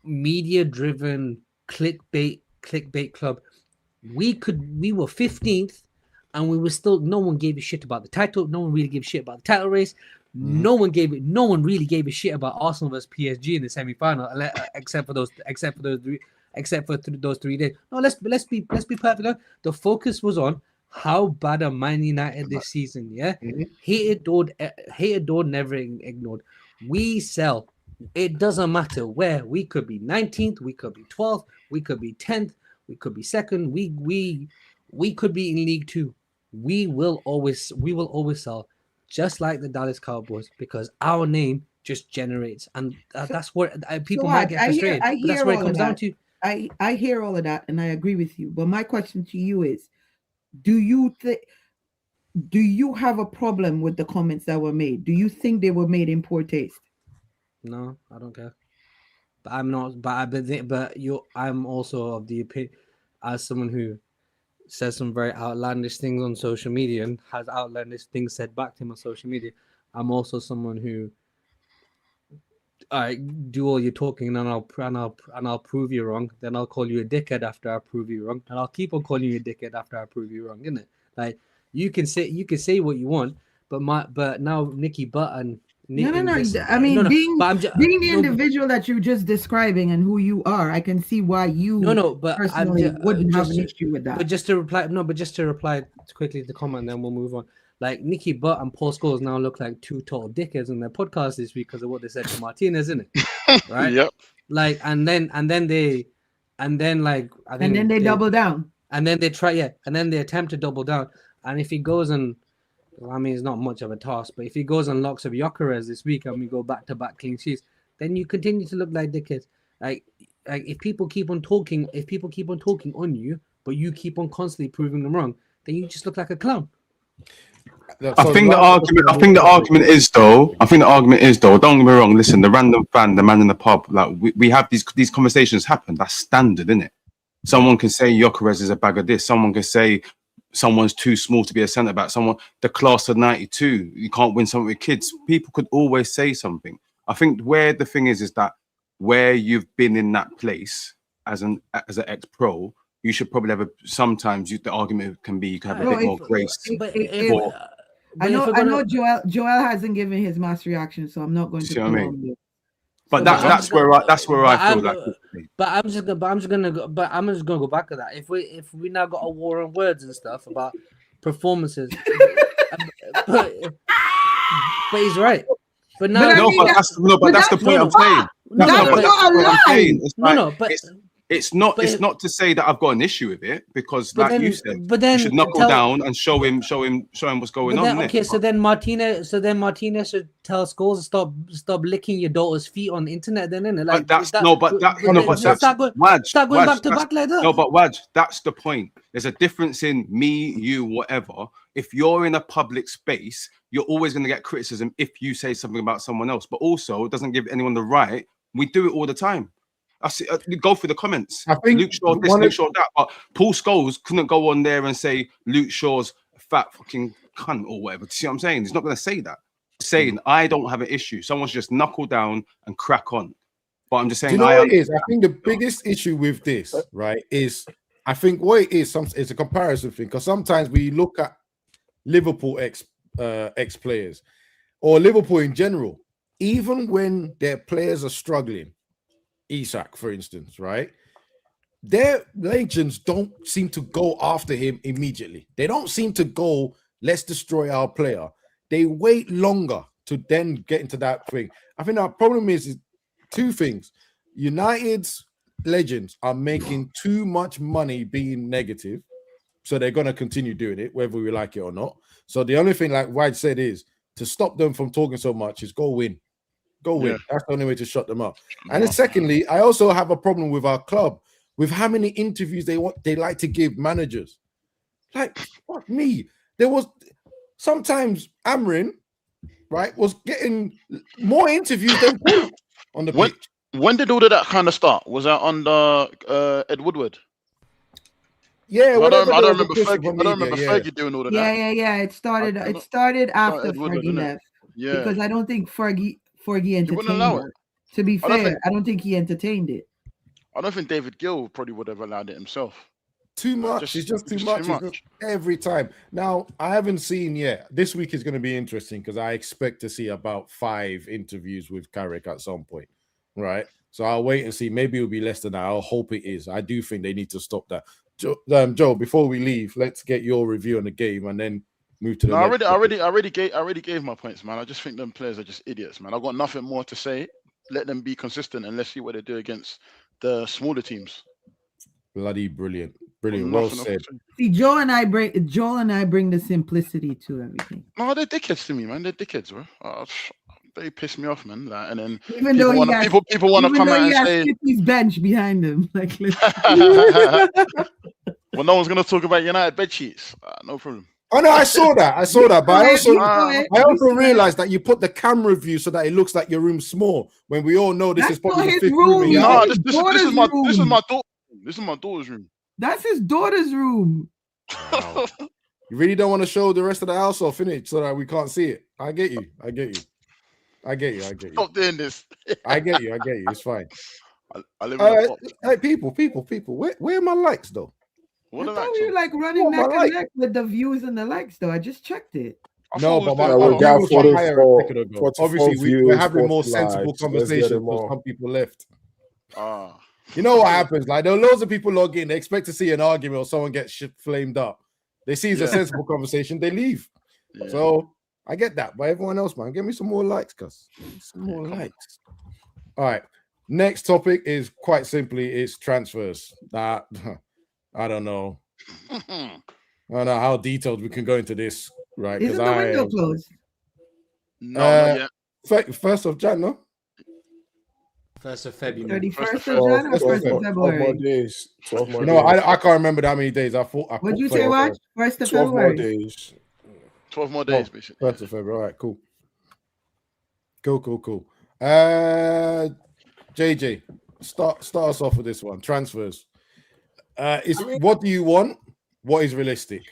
media-driven clickbait club. We were 15th, and we were still. No one gave a shit about the title. No one really gave a shit about the title race. No one really gave a shit about Arsenal versus PSG in the semi-final, except for those 3 days. No, let's be perfect. The focus was on how bad are Man United this season. Hated, adored, never ignored. We sell. It doesn't matter where. We could be 19th, we could be 12th, we could be 10th, we could be second. We could be in League 2. We will always sell, just like the Dallas Cowboys, because our name just generates, and that's what people might get frustrated. But that's what it comes down to. I hear all of that, and I agree with you. But my question to you is, do you think do you have a problem with the comments that were made? Do you think they were made in poor taste? No, I don't care. But I'm not. I'm also of the opinion, as someone who says some very outlandish things on social media and has outlandish things said back to him on social media. I'm also someone who, do all your talking, and I'll prove you wrong. Then I'll call you a dickhead after I prove you wrong, and I'll keep on calling you a dickhead after I prove you wrong, isn't it? Like you can say what you want, but now Nicky Butt and No. I mean, being the individual that you're just describing and who you are, I can see why you but personally wouldn't have an issue with that. But just to reply quickly to the comment, and then we'll move on. Like Nicky Butt and Paul Scholes now look like two total dickheads on their podcast this week because of what they said to Martinez, isn't it? Right? Yep. Like, and then they double down. And then they try, and then they attempt to double down. And if he goes and, I mean, it's not much of a task, but if he goes and locks up Gyökeres this week and we go back-to-back clean sheets, then you continue to look like dickheads. Like if people keep on talking on you, but you keep on constantly proving them wrong, then you just look like a clown. I think the argument is though. Don't get me wrong. Listen, the random fan, the man in the pub, like we have these conversations happen. That's standard, isn't it? Someone can say Gyökeres is a bag of this. Someone can say someone's too small to be a centre back. Someone, the class of '92, you can't win something with kids. People could always say something. I think where the thing is that where you've been in that place as an ex-pro, you should probably have sometimes the argument can be you can have a bit more grace. I know Joel hasn't given his mass reaction, so I'm not going to. But that's where I feel like. But I'm just gonna go back to that. If we now got a war on words and stuff about performances, but he's right. But now, that's the point I'm saying. That's not a lie. It's not to say that I've got an issue with it because, you said, you should knuckle down and show him what's going on. Okay, so then Martinez should tell Scholes to stop licking your daughter's feet on the internet. Then, innit? Like, start going back to back like that. No, but Waj, that's the point. There's a difference in me, you, whatever. If you're in a public space, you're always going to get criticism if you say something about someone else. But also, it doesn't give anyone the right. We do it all the time. I see. Go through the comments. I think Luke Shaw this, Luke Shaw that. But Paul Scholes couldn't go on there and say Luke Shaw's a fat fucking cunt or whatever. See what I'm saying? He's not going to say that. He's saying I don't have an issue. Someone should just knuckle down and crack on. But I'm just saying. Do you know what it is? I think the biggest issue with this, right, is I think what it is. It's a comparison thing because sometimes we look at Liverpool ex players or Liverpool in general, even when their players are struggling. Isak, for instance, right? Their legends don't seem to go after him immediately. They don't seem to go, let's destroy our player. They wait longer to then get into that thing. I think our problem is two things. United's legends are making too much money being negative, so they're going to continue doing it, whether we like it or not. So the only thing, like White said, is to stop them from talking so much is go win. Go win. Yeah. That's the only way to shut them up. And then secondly, I also have a problem with our club with how many interviews they like to give managers. Like, fuck me. There was sometimes Amrin, right, was getting more interviews than on the pitch. When did all of that kind of start? Was that under Ed Woodward? Yeah, I don't remember Fergie doing all of that. Yeah. It started after Fergie left. Yeah, because I don't think Fergie entertained it. To be fair, I don't think he entertained it. I don't think David Gill probably would have allowed it himself. Too much. It's just too much. Every time. Now, I haven't seen yet. This week is going to be interesting because I expect to see about 5 interviews with Carrick at some point, right? So I'll wait and see. Maybe it'll be less than that. I'll hope it is. I do think they need to stop that. Joe, before we leave, let's get your review on the game and then move to the next. I already gave my points, man. I just think them players are just idiots, man. I've got nothing more to say. Let them be consistent and let's see what they do against the smaller teams. Bloody brilliant. Well said. See, Joel and I bring the simplicity to everything. No, they're dickheads to me, man. They're dickheads, bro. They piss me off, man. Like, and then even people want to come out and say his bench behind him, like. Well, no one's gonna talk about United bed sheets. No problem. Oh no, I saw that. But I also it. realized that you put the camera view so that it looks like your room's small. When we all know this is probably the his fifth room. room. No, this is my daughter. This is my daughter's room. That's his daughter's room. Wow. You really don't want to show the rest of the house off, innit? So that we can't see it. I get you. Stop doing this. I get you. It's fine. I live in a box. Hey, people. Where are my likes though? What I thought you like running neck and neck with the views and the likes though. I just checked it. No, but we got 44 obviously we're having more 40 sensible likes. conversations because some people left. Ah. You know what happens? Like there are loads of people log in, they expect to see an argument or someone get flamed up. They see it's a sensible conversation, they leave. Yeah. So I get that, but everyone else, man, give me some more likes, cuz. Some more likes. All right. Next topic is quite simply it's transfers. That I don't know. I don't know how detailed we can go into this, right? Isn't the window closed? No, not yet. 1st of Jan, no? 1st of February. 31st of Jan or 1st of February? 12 more days. 12 more you know, days. I can't remember how many days. What'd you say, Watch? 1st of 12 February. more days. 12 more days, basically. 1st of February. All right, cool. JJ, start us off with this one. Transfers. What do you want? What is realistic?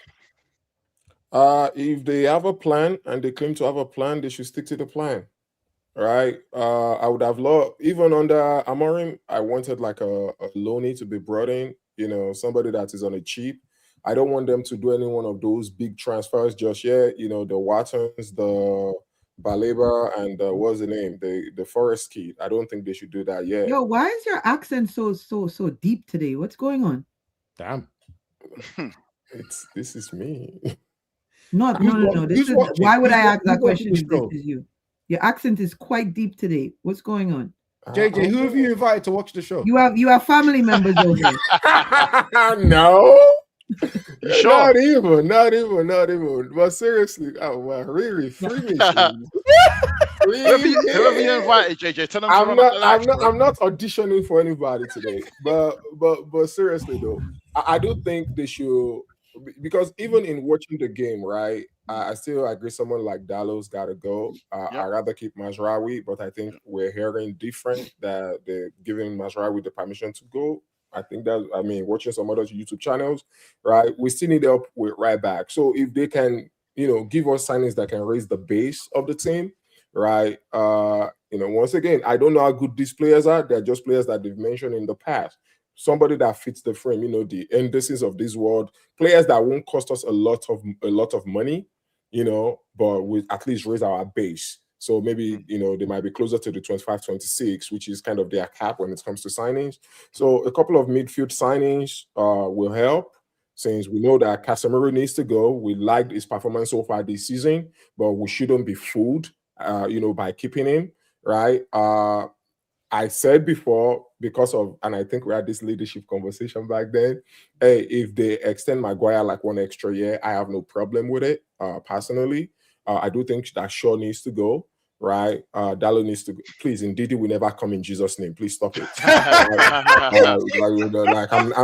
If they have a plan and they claim to have a plan, they should stick to the plan. Right? I would have loved, even under Amorim, I wanted like a loanee to be brought in, you know, somebody that is on a cheap. I don't want them to do any one of those big transfers just yet. You know, the Wattons, the Baleba, and what's the name? The Forest kid. I don't think they should do that yet. Yo, why is your accent so deep today? What's going on? Damn. This is me. No. Why would I ask that question if this is you? Your accent is quite deep today. What's going on? JJ, who have you invited to watch the show? You have family members over here. No. Sure. Not even. But seriously, oh wow, really, free me. Whoever you invited, JJ, tell them. I'm not auditioning for anybody today. But seriously though, I do think they should, because even in watching the game, right? I still agree someone like Dallo's got to go. I'd rather keep Mazraoui, but I think we're hearing different that they're giving Mazraoui the permission to go. I think that, watching some other YouTube channels, right? We still need help with right back. So if they can, give us signings that can raise the base of the team, right? Once again, I don't know how good these players are. They're just players that they've mentioned in the past. Somebody that fits the frame, the Andersons of this world, players that won't cost us a lot of money, but we at least raise our base. So maybe, they might be closer to the 25, 26, which is kind of their cap when it comes to signings. So a couple of midfield signings will help, since we know that Casemiro needs to go. We liked his performance so far this season, but we shouldn't be fooled, by keeping him, right? I said before, and I think we had this leadership conversation back then, hey, if they extend Maguire like one extra year, I have no problem with it, personally. I do think that Shaw needs to go, right? Dallo needs to go. Please, Ndidi will never come in Jesus' name. Please stop it.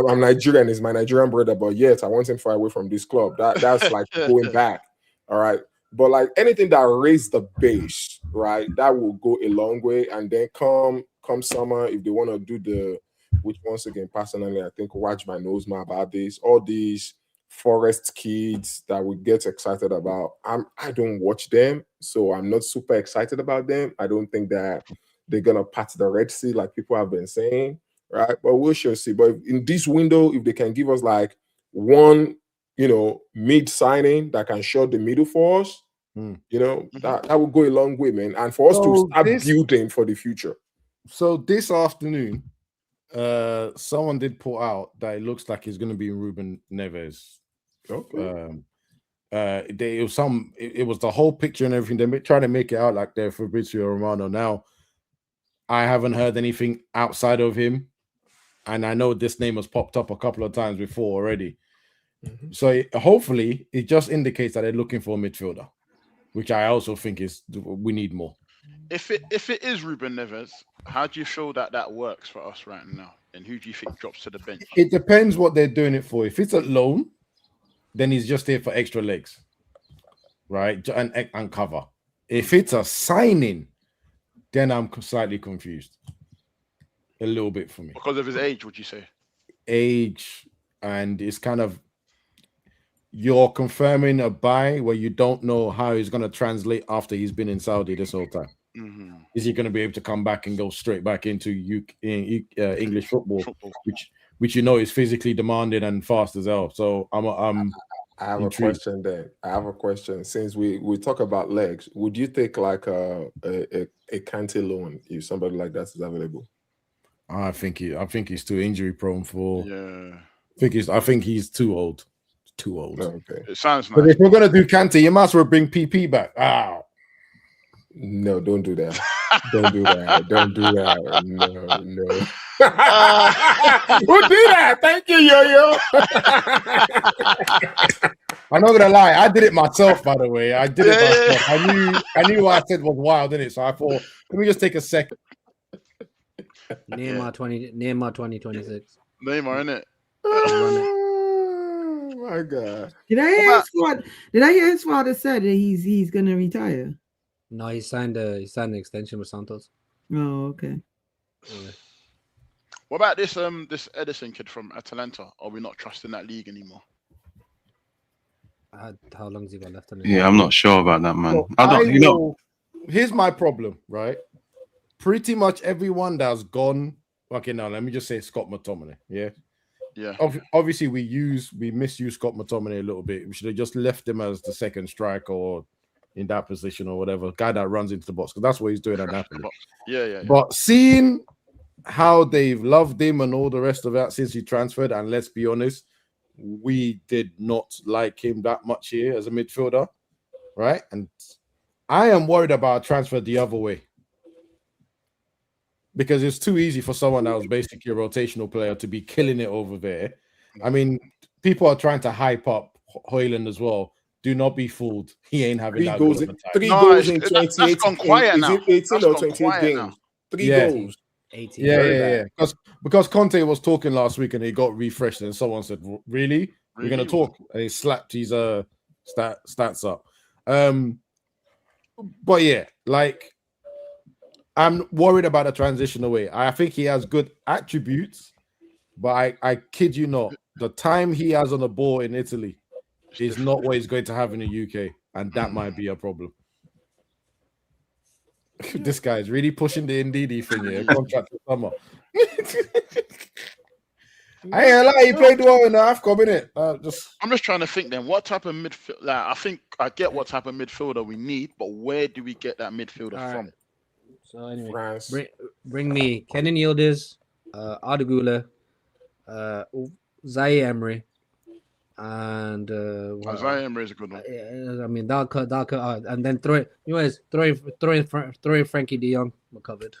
I'm Nigerian. He's my Nigerian brother, but yet I want him far away from this club. That's like going back, all right? But like anything that raised the base, right, that will go a long way. And then come summer, if they want to do which once again, personally, I think Wajman knows more about this, all these Forest kids that we get excited about. I don't watch them, so I'm not super excited about them. I don't think that they're gonna pat the Red Sea like people have been saying, right? But we shall see. But in this window, if they can give us like one, mid signing that can shut the middle for us, that will go a long way, man. And for us to start building for the future. So this afternoon, someone did put out that it looks like he's going to be Ruben Neves. Okay. It was the whole picture and everything. They're trying to make it out like they're Fabrizio Romano. Now, I haven't heard anything outside of him, and I know this name has popped up a couple of times before already. Mm-hmm. So hopefully, it just indicates that they're looking for a midfielder, which I also think we need more. If it is Ruben Neves, how do you feel that works for us right now? And who do you think drops to the bench? It depends what they're doing it for. If it's a loan, then he's just here for extra legs. right, and cover. If it's a signing, then I'm slightly confused. A little bit for me. Because of his age, would you say? Age, and it's kind of you're confirming a buy where you don't know how he's going to translate after he's been in Saudi this whole time. Mm-hmm. Is he going to be able to come back and go straight back into English football, which you know is physically demanding and fast as hell? So I have intrigued. A question then. I have a question. Since we talk about legs, would you take like a Kante loan if somebody like that is available? I think he's too injury prone for. Yeah. I think he's too old. Too old. Okay. It sounds nice. But if we're gonna do Kante, you might as well bring PP back. No, don't do that. Don't do that. Don't do that. No. We'll do that. Thank you, Yo-Yo. I'm not gonna lie, I did it myself, by the way. I did it myself. I knew what I said was wild, didn't it? So I thought, let me just take a second. Neymar 2026. Neymar, innit? Oh my God! Did I hear his father said that he's gonna retire? No, he signed an extension with Santos. Oh, okay. Yeah. What about this this Edison kid from Atalanta? Are we not trusting that league anymore? How long has he got left on it? Yeah, I'm not sure about that, man. Well, here's my problem, right? Pretty much everyone that's gone. Okay, now let me just say Scott McTominay. Yeah. Obviously, we misuse Scott McTominay a little bit. We should have just left him as the second striker or in that position or whatever, guy that runs into the box, because that's what he's doing at Napoli. Yeah. But seeing how they've loved him and all the rest of that since he transferred, and let's be honest, we did not like him that much here as a midfielder, right? And I am worried about a transfer the other way, because it's too easy for someone that was basically a rotational player to be killing it over there. I mean, people are trying to hype up Højlund as well. Do not be fooled. He ain't having that goals in 28 that's gone quiet now. 18 or 28 games. 3 goals. 18. Yeah. Because Conte was talking last week and he got refreshed, and someone said, "Really? We're gonna talk?" And he slapped his stats up. But yeah, like, I'm worried about the transition away. I think he has good attributes, but I kid you not, the time he has on the ball in Italy is not what he's going to have in the UK, and that might be a problem. This guy is really pushing the Ndidi thing here. Contract for summer. I ain't lie, he played well in the AFCON, innit? I'm just trying to think then, what type of midfield? Like, I think I get what type of midfielder we need, but where do we get that midfielder from? So anyway, bring me Kenan Yildiz, Arda Güler, Zaire Emery, and Zaire Emery is a good one. I mean, that'll cut, and then throw in Frankie De Jong. We're covered.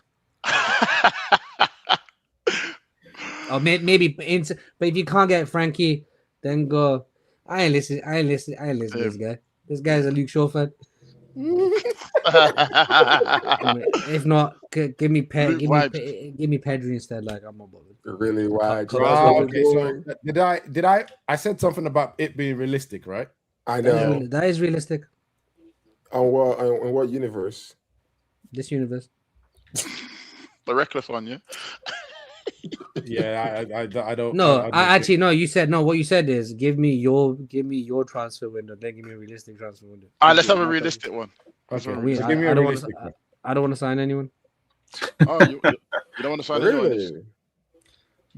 Or maybe, but if you can't get Frankie, then go. I ain't listen to this guy. This guy's a Luke Shaw fan. If not, give me Pedri instead. Like, I'm not bothered. Really wide. Okay, so did I said something about it being realistic, right? I know that is realistic. On what universe? This universe. The reckless one, yeah. Yeah, I don't. No, actually no. You said no. What you said is give me your transfer window. Then give me a realistic transfer window. All right, let's have a realistic one. Okay, so give me a realistic one. I don't want to sign anyone. Oh, you don't want to sign anyone?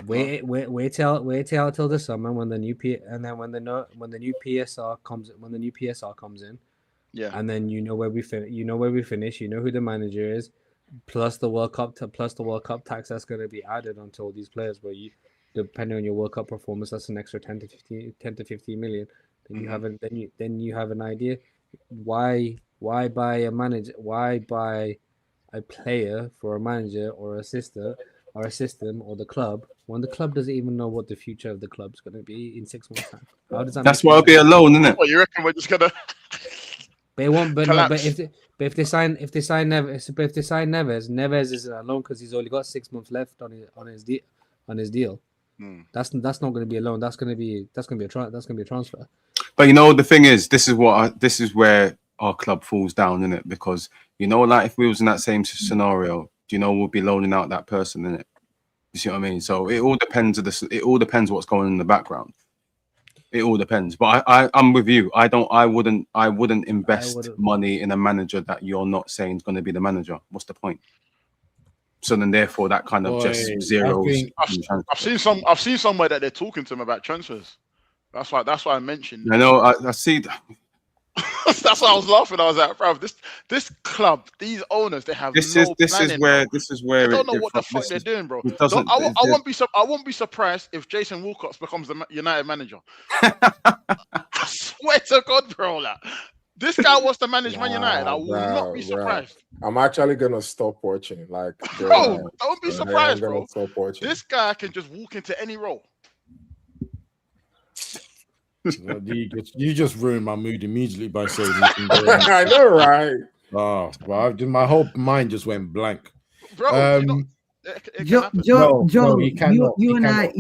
Wait till the summer when the new and then when the new PSR comes in. Yeah. And then you know where we finish. You know who the manager is. Plus the World Cup tax that's going to be added onto all these players, where you, depending on your World Cup performance, that's an extra 10 to 15 million. Then you have an idea. Why buy a manager? Why buy a player for a manager or a system or the club when the club doesn't even know what the future of the club's going to be in 6 months' time? How does that? That's why I'll be alone, isn't it? What, you reckon we're just gonna? They won't. But if they sign Neves is alone because he's only got 6 months left on his deal. That's not going to be a loan. That's going to be a transfer. But you know, the thing is, this is where our club falls down, in it, because you know, like if we was in that same scenario, we'll be loaning out that person, in it. You see what I mean? So it all depends what's going on in the background. It all depends. But I'm with you. I wouldn't invest money in a manager that you're not saying is going to be the manager. What's the point? So then, therefore, that kind of just zeros. I've seen somewhere that they're talking to him about transfers. That's why I mentioned. I know. I see. That's why I was laughing. I was like, bro, this club, these owners, they have this no is planning. where they don't know what the fuck they're doing, bro. I won't be surprised if Jason Wilcox becomes the United manager. I swear to God, bro. Like, this guy wants to manage Man United. I will not be surprised. I'm actually gonna stop watching. Like, bro, don't be surprised, bro. Stop watching. This guy can just walk into any role. You just ruined my mood immediately by saying I know, right? Oh, well, my whole mind just went blank. Bro, Joe, you and I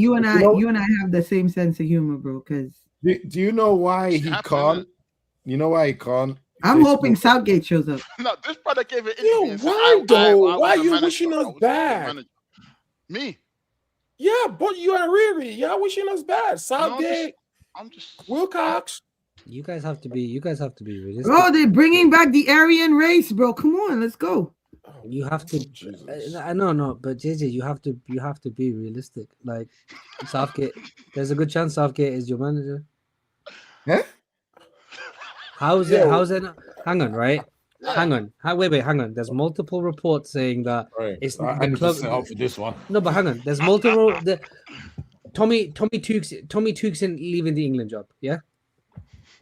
have the same sense of humor, bro. Because do you know why he can't? You know why he can't? I'm hoping Southgate shows up. No, this brother gave it. Yo, why though? Why are you wishing us bad? Me? Yeah, but you are really. You're wishing us bad. Southgate. I'm just Wilcox. You guys have to be realistic. Bro, they're bringing back the Aryan race, bro. Come on, let's go. You have to. No, but JJ, you have to be realistic. Like Southgate, there's a good chance Southgate is your manager. Yeah. How's it? Hang on, right? Hang on. Wait. Hang on. There's multiple reports saying that it's the club. Set up for this one. No, but hang on. There's multiple. Tommy Tuchel leaving the England job. Yeah.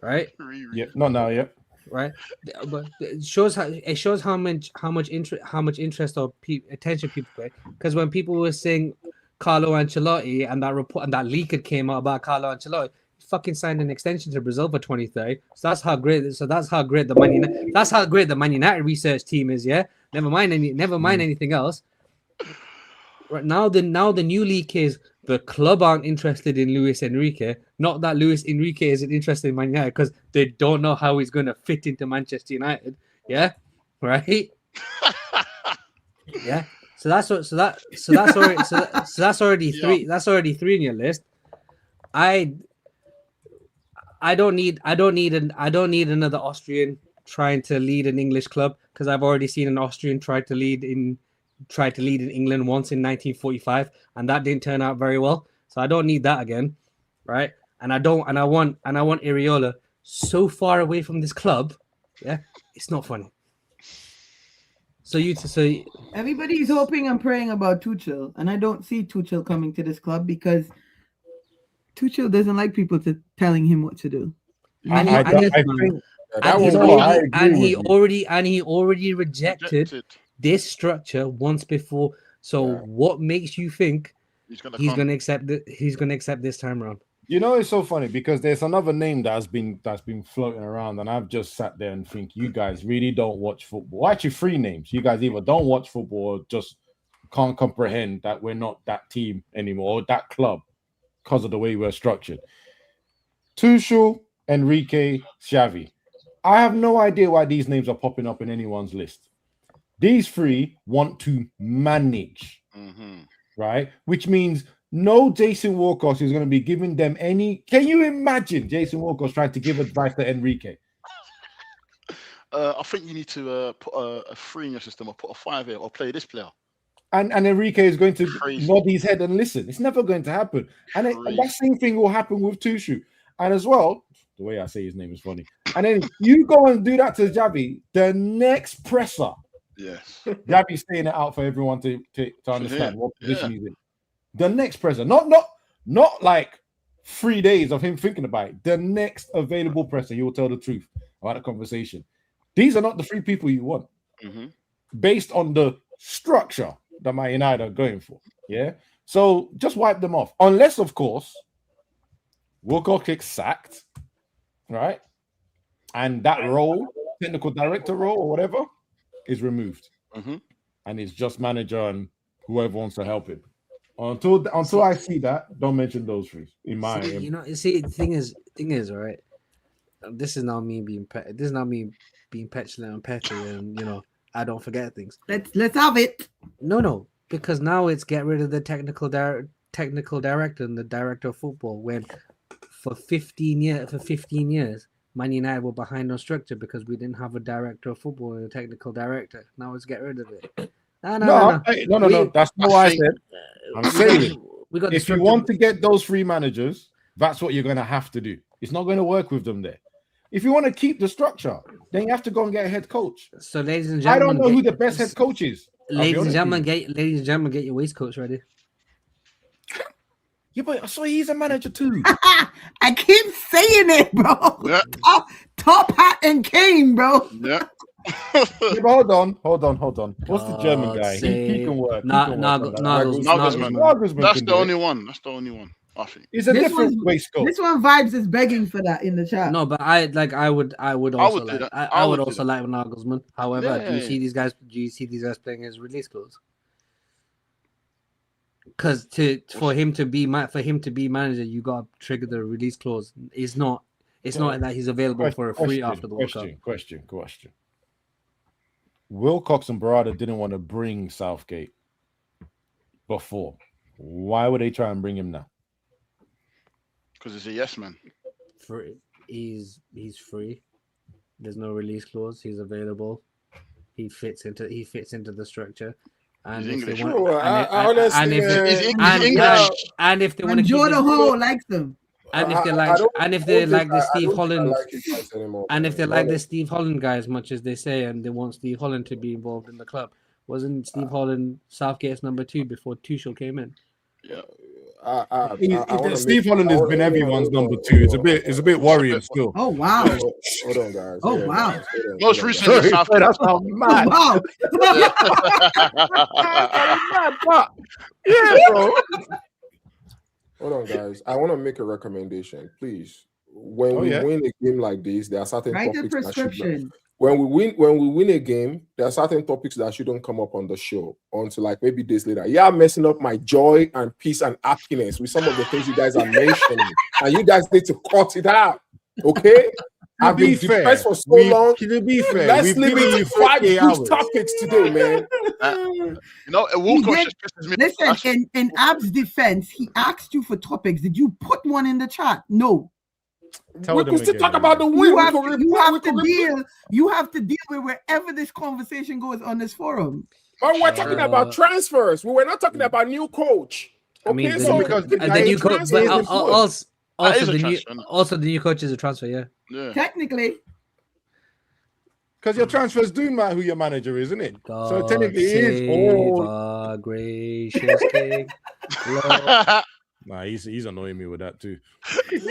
Right. Yeah. Not now. Yeah. Right. But it shows how much interest or attention people pay. Because when people were saying Carlo Ancelotti and that report and that leak had came out about Carlo Ancelotti, he fucking signed an extension to Brazil for 2030. So that's how great the Man United research team is. Yeah. Never mind anything else. Right now, the new leak is the club aren't interested in Luis Enrique. Not that Luis Enrique isn't interested in Man United because they don't know how he's going to fit into Manchester United. Yeah, right. Yeah. So that's already three. That's already three in your list. I don't need another Austrian trying to lead an English club because I've already seen an Austrian try to lead in England once in 1945, and that didn't turn out very well. So I don't need that again, right? And I want Iriola so far away from this club, yeah, it's not funny. So everybody's hoping and praying about Tuchel, and I don't see Tuchel coming to this club because Tuchel doesn't like people telling him what to do. He already rejected this structure once before. So what makes you think he's gonna accept this time around? You know, it's so funny because there's another name that's been floating around, and I've just sat there and think you guys really don't watch football. Well, actually, three names. You guys either don't watch football or just can't comprehend that we're not that team anymore or that club because of the way we're structured. Tuchel, Enrique, Xavi. I have no idea why these names are popping up in anyone's list. These three want to manage, right? Which means no Jason Wilcox is going to be giving them any. Can you imagine Jason Wilcox trying to give advice to Enrique? I think you need to put a 3 in your system or put a 5 here or play this player. And Enrique is going to nod his head and listen. It's never going to happen. And that same thing will happen with Tuchel. And as well, the way I say his name is funny. And then you go and do that to Xavi, the next presser. Yes. Xavi's staying it out for everyone to understand what position he's in. The next presser, not like 3 days of him thinking about it. The next available presser, he will tell the truth about the conversation. These are not the 3 people you want, based on the structure that Man United are going for. Yeah, so just wipe them off, unless of course Wilcox gets sacked, right? And that role, technical director role or whatever, is removed, and it's just manager and whoever wants to help him. Until I see that, don't mention those 3. In my, the thing is, right? This is not me being petulant and petty, and I don't forget things. Let's have it. No, because now it's get rid of the technical director and the director of football. When for 15 years, Man United were behind on structure because we didn't have a director of football and a technical director. Now let's get rid of it. No. That's not what I said. I'm saying if you want to get those 3 managers, that's what you're going to have to do. It's not going to work with them there. If you want to keep the structure, then you have to go and get a head coach. So, ladies and gentlemen, I don't know who the best head coach is. Ladies and gentlemen, get your waistcoats ready. Yeah, but I saw he's a manager too. I keep saying it, bro. Yeah. Top hat and cane, bro. Yeah. Yeah, hold on. What's the German guy? He can work. Nagelsmann. That's the only one. I think it's a different waistcoat. This one vibes is begging for that in the chat. No, but I would also like Nagelsmann. However, do you see these guys playing his release clause? Because for him to be manager, you got to trigger the release clause. It's not that he's available for a free after the World Cup. Question. Wilcox and Barada didn't want to bring Southgate before. Why would they try and bring him now? Because he's a yes man. He's free. There's no release clause. He's available. He fits into the structure. And he's if English. they want, and if they want to keep Jordan Hall likes them. And if they like the Steve Holland guy as much as they say, and they want Steve Holland to be involved in the club, wasn't Steve Holland Southgate's number 2 before Tuchel came in? Yeah. Steve Holland has been everyone's number 2. It's a bit worrying still. Oh wow! Hold on, guys. Oh wow! Most recently, that's how mad. Wow! Yeah, bro. Hold on, guys. I want to make a recommendation, please. When we win a game like this, there are certain topics that should when we win a game, there are certain topics that shouldn't come up on the show until like maybe days later. Yeah, I'm messing up my joy and peace and happiness with some of the things you guys are mentioning, and you guys need to cut it out. Okay? I've been depressed for so long. To be fair, let's leave it to 5 good topics today, man. Wilcox just pisses me off. Listen, in Ab's defense, he asked you for topics. Did you put one in the chat? No. We could still talk about the win. You have to deal with wherever this conversation goes on this forum. But we're talking about transfers. We were not talking about new coach. Okay, the new coach, also the new coach is a transfer. Yeah. Technically. Because your transfers do matter who your manager is, isn't it? God so technically it is. Gracious King. Nah, he's annoying me with that too. It's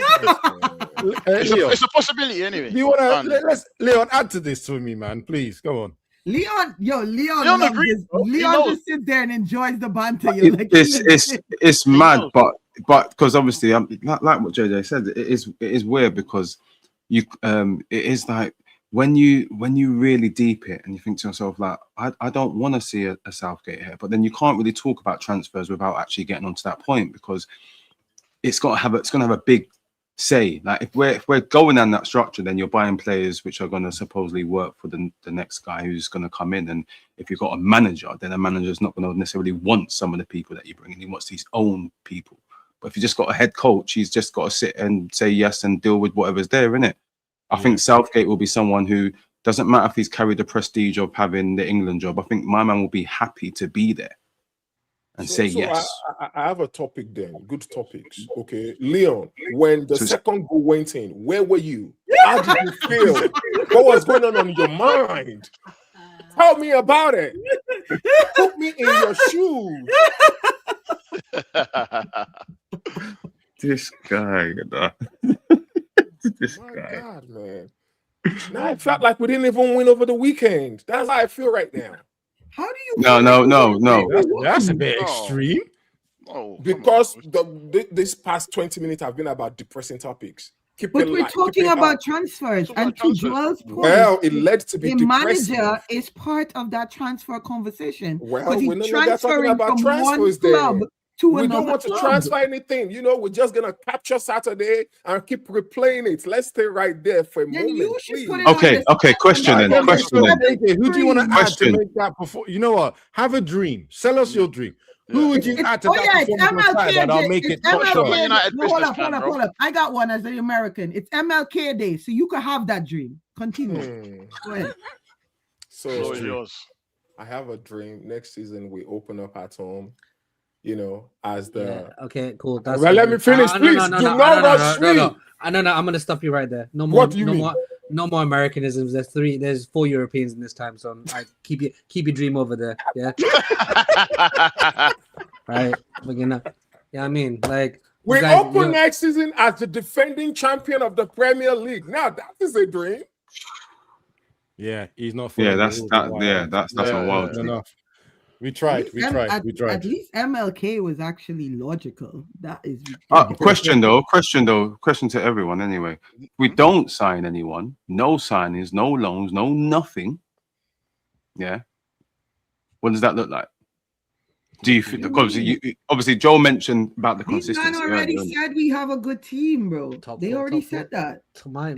a possibility anyway. Do you want to let's Leon add to this for me, man? Please, go on. Leon Leon just sits there and enjoys the banter. It's mad, but because obviously, like what JJ said, it is weird because it is like when you really deep it and you think to yourself like I don't want to see a Southgate here, but then you can't really talk about transfers without actually getting onto that point because it's going to have a big say. Like if we're going down that structure, then you're buying players which are going to supposedly work for the next guy who's going to come in. And if you've got a manager, then a manager's not going to necessarily want some of the people that you bring in. He wants his own people. But if you just got a head coach, he's just got to sit and say yes and deal with whatever's there, innit? I think Southgate will be someone who doesn't matter if he's carried the prestige of having the England job. I think my man will be happy to be there and say yes. I have a topic then. Good topics. Okay. Leon, when the second goal went in, where were you? How did you feel? What was going on your mind? Tell me about it. Put me in your shoes. This guy. This My guy. God, man. Now it felt like we didn't even win over the weekend. That's how I feel right now. How do you? No. That's a bit extreme. Oh, because this past 20 minutes have been about depressing topics. But we're talking about transfers, and to Joel's point, well, it led to be the depressing. manager is part of that transfer conversation. Well, he's we're not talking about from transfers one club We don't want to transfer anything. You know, we're just gonna capture Saturday and keep replaying it. Let's stay right there for a moment, please. Okay. Question then. Who do you want to add to make that before? You know what? Have a dream. Sell us your dream. Who would you add to that performance side that I'll make it top shot? Hold up. I got one as an American. It's MLK Day, so you can have that dream. Continue. Go ahead. So yours. I have a dream. Next season we open up at home. You know, as the okay, cool. That's well, let me finish, please. Do not rush me. No, I'm gonna stop you right there. No more. What do you mean? No more Americanisms. There's 4 Europeans in this time zone. I keep your dream over there. Yeah. Right. But I mean, like we open next season as the defending champion of the Premier League. Now that is a dream. Yeah, he's not. That's a wild enough. We tried. At least MLK was actually logical. That is question to everyone anyway. We don't sign anyone, no signings, no loans, no nothing. Yeah. What does that look like? Do you think obviously Joe mentioned about the consistency? Man already said we have a good team, bro. They already said that. My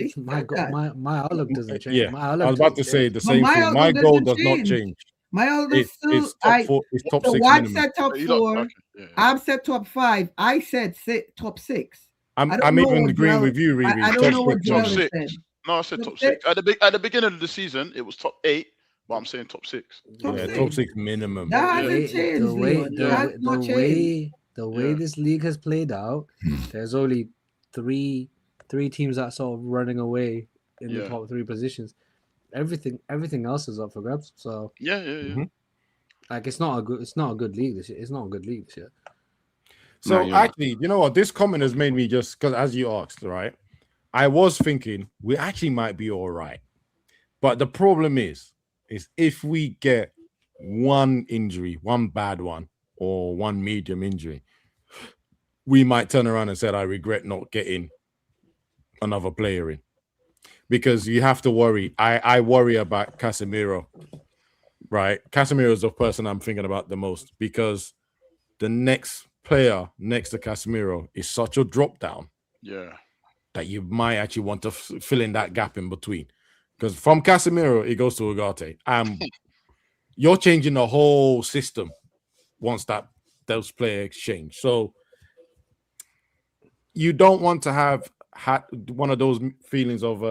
outlook doesn't change. Yeah, I was about to say the same thing. My goal does not change. My outlook still, it's top 6 Watt minimum. said top 4. I've said top 5. I said top 6. I'm even agreeing with you, Riri. I don't know what top Joel 6. said. No, I said top 6. At the beginning of the season, it was top 8, but I'm saying top 6. Top 6 minimum. That hasn't changed. The way this league has played out, there's only three teams that sort of running away in the top 3 positions. Everything else is up for grabs. So like it's not a good league this year. It's not a good league this year. So actually, you know what? This comment has made me just because, as you asked, right? I was thinking we actually might be all right, but the problem is if we get one injury, one bad one, or one medium injury, we might turn around and say, "I regret not getting another player in." Because you have to worry. I worry about Casemiro, right? Casemiro is the person I'm thinking about the most because the next player next to Casemiro is such a drop down. Yeah. That you might actually want to fill in that gap in between. Because from Casemiro, it goes to Ugarte. You're changing the whole system once those players exchange. So you don't want to have had one of those feelings of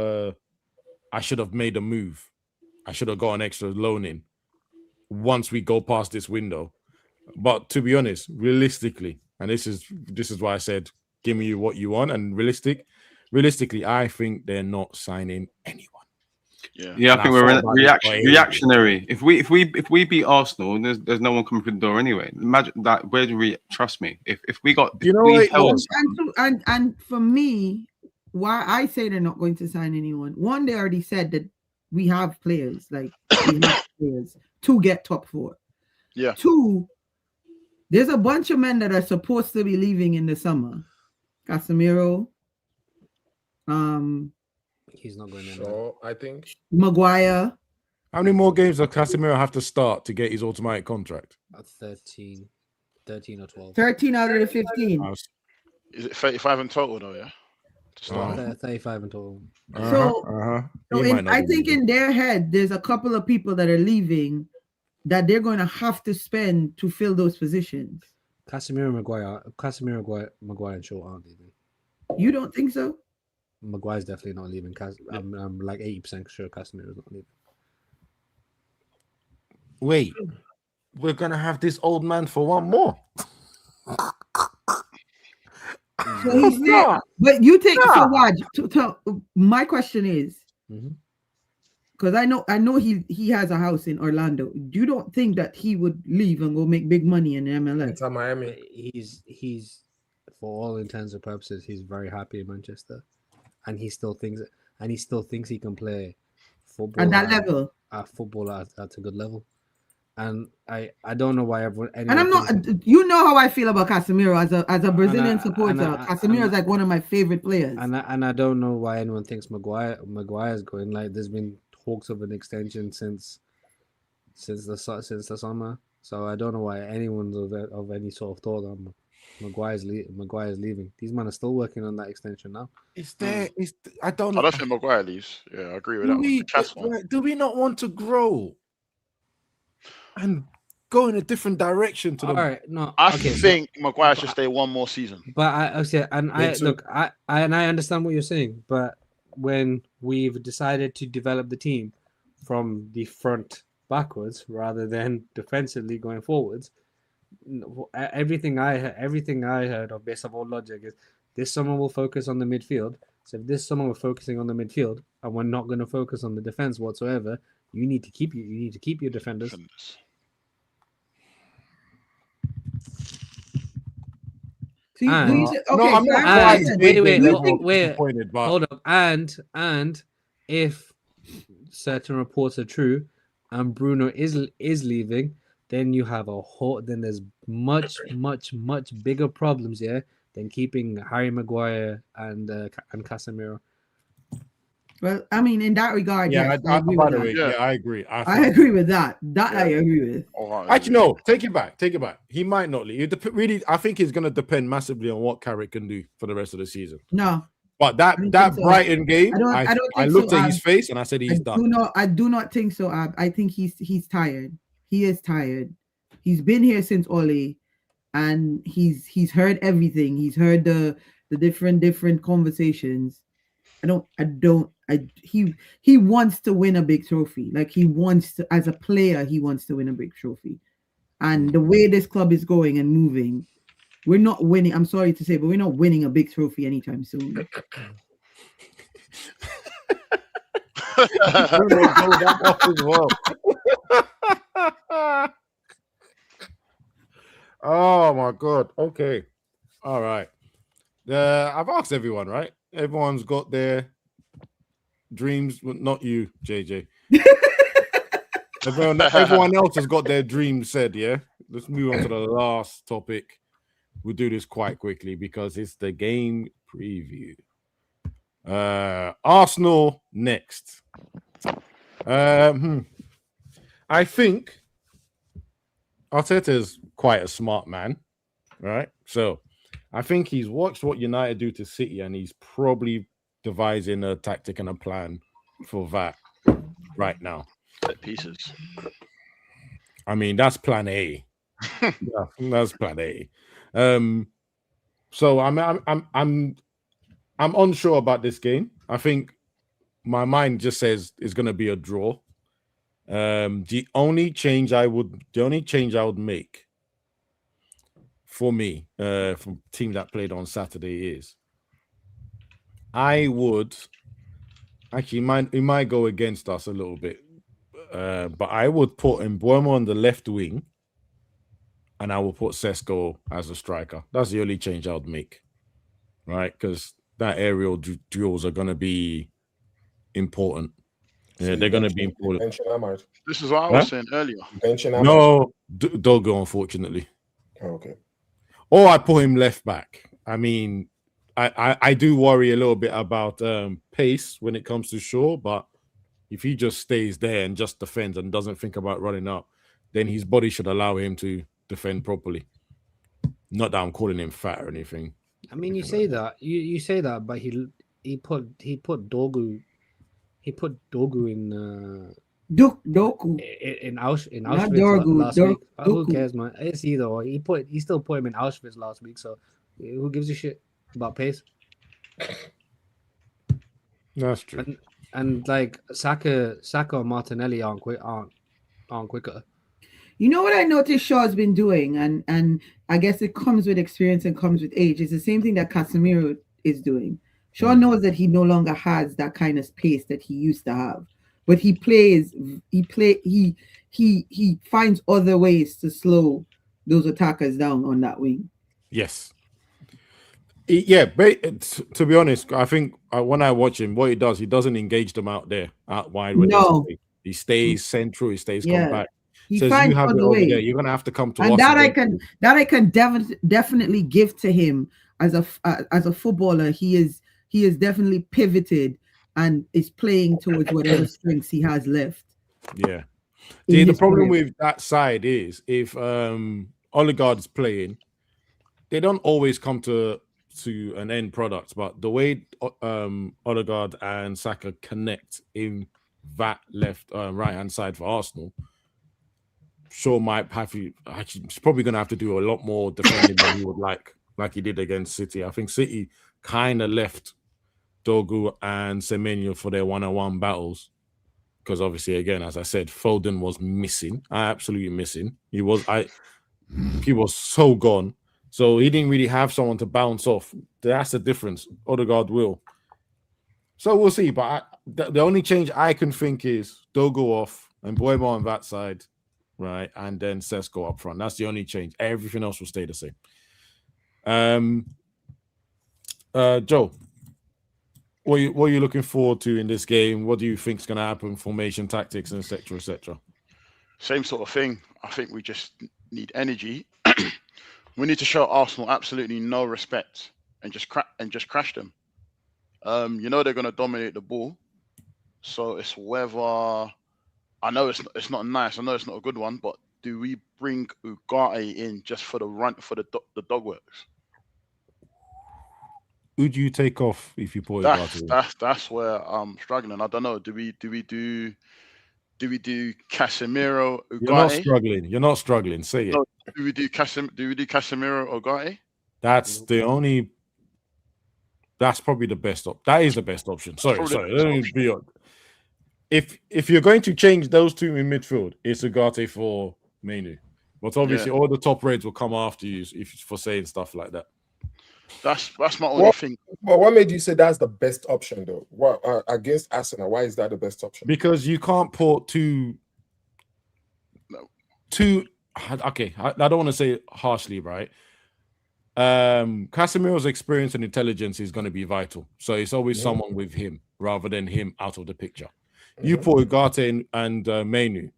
I should have made a move. I should have got an extra loan in once we go past this window. But to be honest, realistically, and this is why I said give me what you want, and realistically, I think they're not signing anyone. Yeah, I think we're reactionary. If we beat Arsenal, there's no one coming through the door anyway. Imagine that. Where do we trust me? If we got, and for me, why I say they're not going to sign anyone. One, they already said that we have players to get top 4. Yeah. 2, there's a bunch of men that are supposed to be leaving in the summer. Casemiro, he's not going in. So I think Maguire. How many more games does Casemiro have to start to get his automatic contract? 13 or 12. 13 out of the 15. Is it 35 in total though? Yeah. 35 in total. I think in their head, there's a couple of people that are leaving that they're going to have to spend to fill those positions. Casemiro, Maguire, and Shaw aren't leaving. You don't think so? Maguire's definitely not leaving. I'm like 80% sure Casemiro's not leaving. Wait, we're gonna have this old man for one more. So he's there. But you think so? What? My question is, because I know he has a house in Orlando. You don't think that he would leave and go make big money in MLS? It's Miami. He's for all intents and purposes, he's very happy in Manchester, and he still thinks he can play football at that level. Football at a good level. And I don't know why everyone. And I'm not. You know how I feel about Casemiro as a Brazilian supporter. Casemiro is like one of my favorite players. And I don't know why anyone thinks Maguire's going. Like there's been talks of an extension since the summer. So I don't know why anyone's of any sort of thought that Maguire's leaving. These men are still working on that extension now. Is there? I don't know. I don't think Maguire leaves. Yeah, I agree with that one. Do we not want to grow and go in a different direction to All right, no. I think Maguire should stay one more season. But I understand what you're saying. But when we've decided to develop the team from the front backwards rather than defensively going forwards, everything I heard of based on all logic is this summer will focus on the midfield. So if this summer we're focusing on the midfield and we're not going to focus on the defense whatsoever, you need to keep your defenders. See, and, okay, I'm not wait, hold up. And if certain reports are true and Bruno is leaving, then you have then there's much bigger problems here than keeping Harry Maguire and Casemiro. Well, I mean, in that regard, I agree I agree with that. I agree with. Actually, no, take it back. He might not leave. Really, I think it's going to depend massively on what Carrick can do for the rest of the season. No, but that Brighton game, I looked at his face and I said he's done. I do not think so. I think he's tired. He is tired. He's been here since Ole, and he's heard everything. He's heard the different conversations. He wants to win a big trophy. Like he wants to, as a player, he wants to win a big trophy. And the way this club is going and moving, we're not winning. I'm sorry to say, but we're not winning a big trophy anytime soon. Oh my God. Okay. All right. I've asked everyone, right? Everyone's got their dreams. Well, not you, JJ. Everyone else has got their dreams said, yeah? Let's move on to the last topic. We'll do this quite quickly because it's the game preview. Arsenal next. I think Arteta's quite a smart man, right? So I think he's watched what United do to City and he's probably devising a tactic and a plan for that right now. Pieces. I mean, that's plan A. Yeah, that's plan A. So I'm unsure about this game. I think my mind just says it's going to be a draw. The only change I would make for me from team that played on Saturday is I would actually it might go against us a little bit, but I would put Mbeumo on the left wing and I will put Sesko as a striker. That's the only change I would make, right? Because that aerial duels are going to be important. Yeah, they're going to be important. This is what I was saying earlier. No, Dogo, unfortunately. Oh, okay. Or I put him left back. I mean, I do worry a little bit about pace when it comes to Shaw, but if he just stays there and just defends and doesn't think about running up, then his body should allow him to defend properly. Not that I'm calling him fat or anything. I mean, you say that, but he put Dogu. He put Dogu in Doku in Auschwitz last week. Who cares, man? It's either or. He still put him in Auschwitz last week. So who gives a shit about pace? That's true. And like Saka or Martinelli aren't quicker. You know what I noticed Shaw's been doing, and I guess it comes with experience and comes with age. It's the same thing that Casemiro is doing. Shaw knows that he no longer has that kind of pace that he used to have, but he finds other ways to slow those attackers down on that wing. Yes. Yeah, but to be honest, I think when I watch him, what he does, he doesn't engage them out wide. No, he stays central. He stays compact. He finds you have it over there. You're gonna have to come to us. And that I can definitely give to him as a footballer. He is definitely pivoted and is playing towards whatever strengths he has left. Yeah. See, the problem with that side is if Odegaard's playing, they don't always come to an end product. But the way Odegaard and Saka connect in that left right hand side for Arsenal, Shaw might have to. Actually, he's probably going to have to do a lot more defending than he would like he did against City. I think City kind of left Dogu and Semenyo for their one-on-one battles. Because obviously, again, as I said, Foden was missing. Absolutely missing. He was so gone. So he didn't really have someone to bounce off. That's the difference. Odegaard will. So we'll see. But the only change I can think is Dogu off and Boemo on that side, right? And then Sesko up front. That's the only change. Everything else will stay the same. Joe, what are you looking forward to in this game? What do you think is going to happen? Formation, tactics, and etc., etc. Same sort of thing. I think we just need energy. We need to show Arsenal absolutely no respect and just crash them. You know they're going to dominate the ball, so it's whether I know it's not nice. I know it's not a good one, but do we bring Ugarte in just for the run for the dog works? Who do you take off if you put Ugarte? That's where I'm struggling. I don't know. Do we do Casemiro Ugarte? You're not struggling. Say it. No, do we do Casemiro Ugarte? That's the only. That's probably the best option. That is the best option. Sorry. Let me be honest. If you're going to change those two in midfield, it's Ugarte for Menu. But obviously, all the top reds will come after you for saying stuff like that. That's my only thing. But what made you say that's the best option, though? What against Arsenal? Why is that the best option? Because you can't put two. Okay, I don't want to say it harshly, right? Casemiro's experience and intelligence is going to be vital, so it's always someone with him rather than him out of the picture. You put Ugarte and Menu,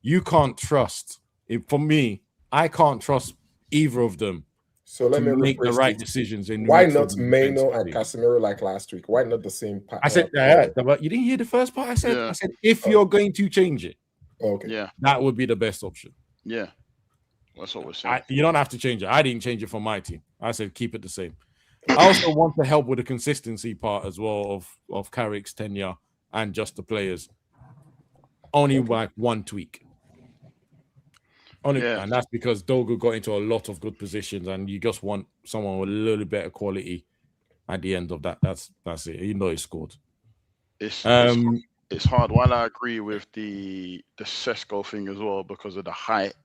you can't trust. For me, I can't trust either of them. So let me make the right decisions. Why not Meno and Casemiro like last week? Why not the same part? I said, but you didn't hear the first part. I said, if you're going to change it, that would be the best option. Yeah, that's what we're saying. You don't have to change it. I didn't change it for my team. I said keep it the same. I also want to help with the consistency part as well of Carrick's tenure and just the players. Only like one tweak. And that's because Dogu got into a lot of good positions, and you just want someone with a little better quality at the end of that. That's it. You know he scored. It's hard. While I agree with the Sesko thing as well because of the height,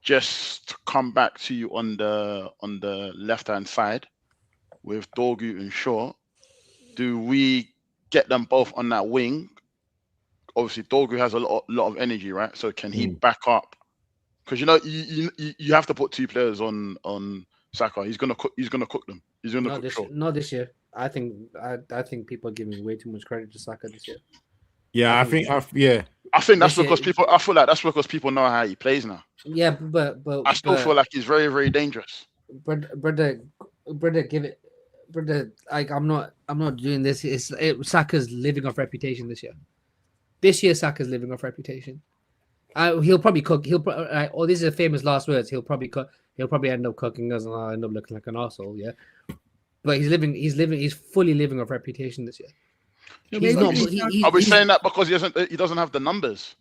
just to come back to you on the left hand side with Dogu and Shaw, do we get them both on that wing? Obviously, Dogu has a lot of energy, right? So can he back up? Because you have to put two players on Saka. He's gonna cook them. He's gonna cook Shaw. Not this year. I think people are giving way too much credit to Saka this year. Yeah, I think that's because people. I feel like that's because people know how he plays now. Yeah, but I still feel like he's very, very dangerous. Brother, give it, brother. Like I'm not doing this. Saka's living off reputation this year. This year, Saka's living off reputation. He'll probably cook. These are famous last words. He'll probably cook. He'll probably end up cooking us, and I'll end up looking like an arsehole. Yeah, but he's fully living off reputation this year. Are we saying that because he doesn't have the numbers?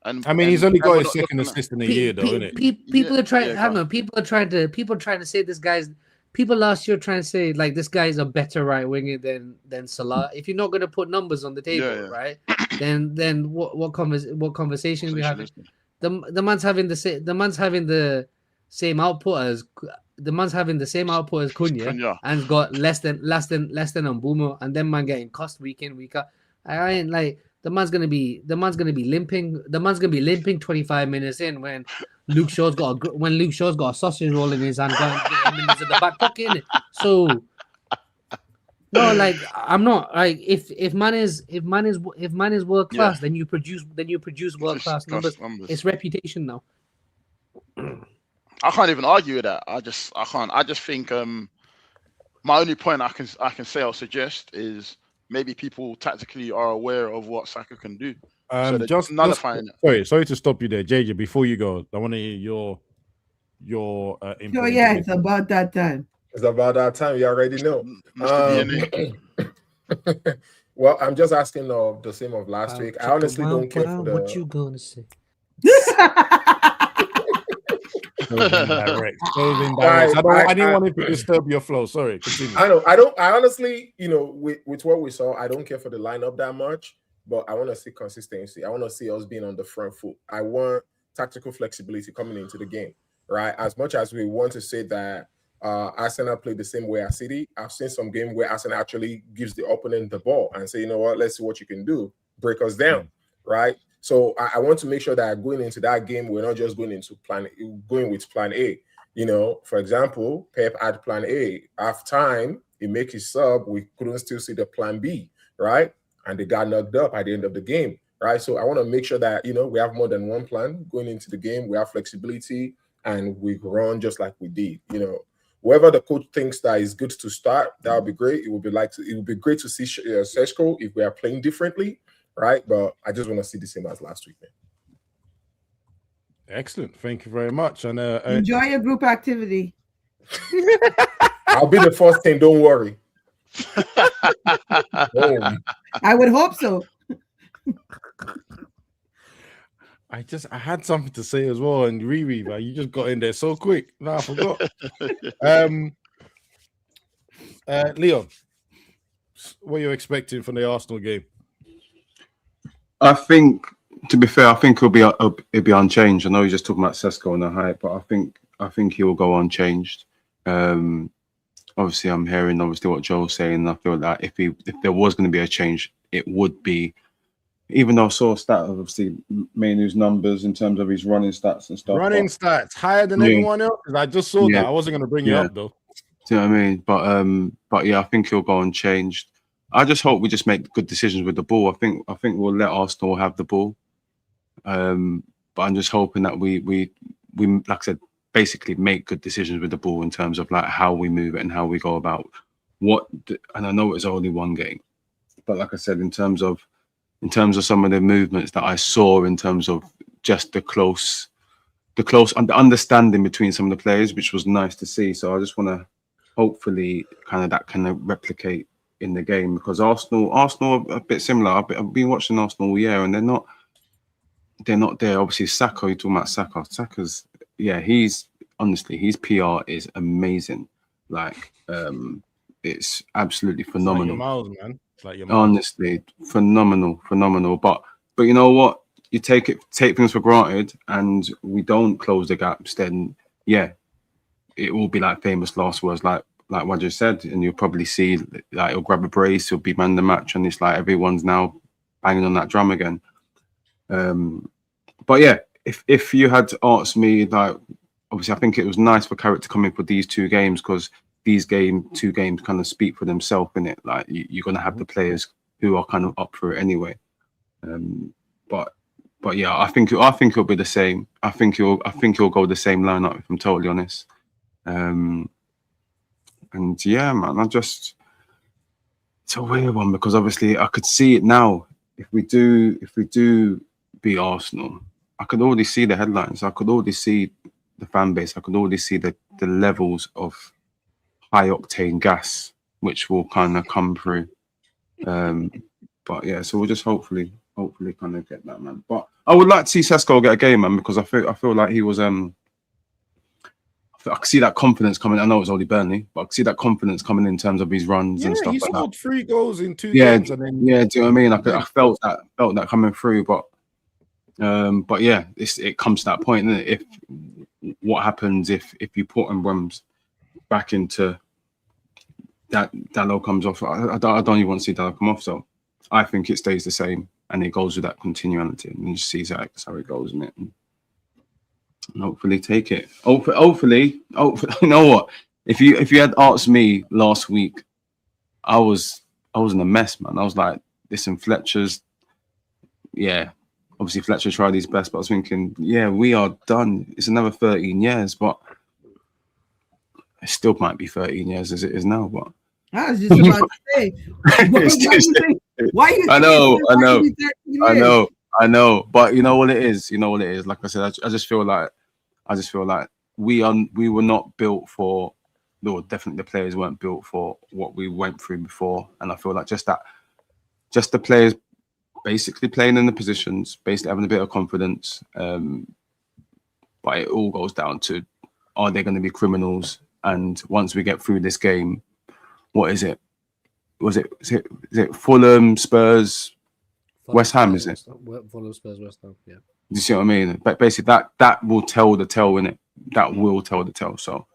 And I mean, he's only got his second assist in a year, though, isn't it? People are trying. I don't know. People are trying to say this guy's. People last year trying to say like this guy is a better right winger than Salah. If you're not going to put numbers on the table, right? Then what conversation we having? The man's having the same output as Cunha and got less than Mbeumo, and then man getting cost week in week out. I ain't like the man's gonna be limping. The man's gonna be limping 25 minutes in when Luke Shaw's got a sausage roll in his hand going in the back pocket. Innit? So no, like I'm not like if man is world class, then you produce world class numbers. It's reputation now. I can't even argue with that. I can't. I just think my only point I can say or suggest is maybe people tactically are aware of what Saka can do. So they're just nullifying it. sorry to stop you there, JJ. Before you go, I want to hear your input. So yeah, it's about that time. It's about that time. You already know. Mr. DNA. Well, I'm just asking the same of last week. I honestly don't care for the. What you gonna say? Direct. I didn't want it to disturb your flow. Sorry, continue. I know. I honestly, with what we saw, I don't care for the lineup that much, but I want to see consistency. I want to see us being on the front foot. I want tactical flexibility coming into the game, right? As much as we want to say that Arsenal played the same way as City, I've seen some game where Arsenal actually gives the opponent the ball and say, you know what, let's see what you can do, break us down, right? So I want to make sure that going into that game, we're not just going with plan A. For example, Pep had plan A. Half time, he make his sub, we couldn't still see the plan B, right? And they got knocked up at the end of the game, right? So I want to make sure that, we have more than one plan going into the game. We have flexibility and we run just like we did, Whoever the coach thinks that is good to start, that would be great. It would be great to see Seshko if we are playing differently, right? But I just want to see the same as last week, man. Excellent. Thank you very much. And enjoy your group activity. I'll be the first thing. Don't worry. I would hope so. I had something to say as well, and Riri, man, you just got in there so quick. No, I forgot. Leon, what are you expecting from the Arsenal game? I think, to be fair, I think it'll be unchanged. I know you're just talking about Seshko and the hype, but I think he will go unchanged. Obviously, I'm hearing what Joel's saying. I feel that if there was going to be a change, it would be. Even though I saw stats, obviously, Mainu's numbers in terms of his running stats and stuff. Stats higher than everyone else. I just saw that. I wasn't going to bring it up though. Do you know what I mean? But yeah, I think he'll go unchanged. I just hope we just make good decisions with the ball. I think we'll let Arsenal have the ball. But I'm just hoping that we like I said, basically make good decisions with the ball in terms of like how we move it and how we go about and I know it's only one game, but like I said, in terms of some of the movements that I saw, in terms of just the close understanding between some of the players, which was nice to see. So I just want to hopefully kind of replicate in the game, because Arsenal are a bit similar. I've been watching Arsenal all year, and they're not there. Obviously, Saka, you're talking about Saka. Saka's, he's honestly, his PR is amazing. Like, it's absolutely phenomenal. It's like your miles, man. Honestly, phenomenal. But you know what? You take things for granted, and we don't close the gaps. Then it will be like famous last words, like what you said, and you'll probably see like he'll grab a brace, he'll be man the match, and it's like everyone's now banging on that drum again. But yeah, if you had asked me, like, obviously, I think it was nice for Carrick to come in for these two games, because these two games kind of speak for themselves, innit? Like you're gonna have the players who are kind of up for it anyway. But yeah, I think it'll be the same. I think he'll go the same lineup, if I'm totally honest. And yeah, man, it's a weird one, because obviously I could see it now. If we do beat Arsenal, I could already see the headlines. I could already see the fan base. I could already see the levels of high octane gas which will kind of come through. But yeah, so we'll just hopefully kind of get that, man. But I would like to see Seshko get a game, man, because I feel like he was I could see that confidence coming. I know it's only Burnley, but I could see that confidence coming in terms of his runs and stuff like that. He scored 3 goals in 2 games. And then... Yeah, do you know what I mean? I felt that coming through, but yeah, it comes to that point, isn't it? What happens if you put Mbeumo's back into Dalot comes off? I don't even want to see Dalot come off, so I think it stays the same and it goes with that continuality, and you just see that's how it goes, isn't it? And hopefully take it. Hopefully, you know what? If you had asked me last week, I was in a mess, man. I was like, listen, Fletcher's, obviously Fletcher tried his best, but I was thinking, we are done. It's another 13 years, but it still might be 13 years as it is now. But I was just about to say, why you I know. I know, but you know what it is. Like I said, I just feel like we were not built for. No, definitely the players weren't built for what we went through before, and I feel like just the players basically playing in the positions, basically having a bit of confidence. But it all goes down to, are they going to be criminals? And once we get through this game, what is it? Is it Fulham, Spurs, West Ham? Is it Fulham, Spurs, West Ham? Yeah. You see what I mean? But basically, that will tell the tale, innit? That will tell the tale. So,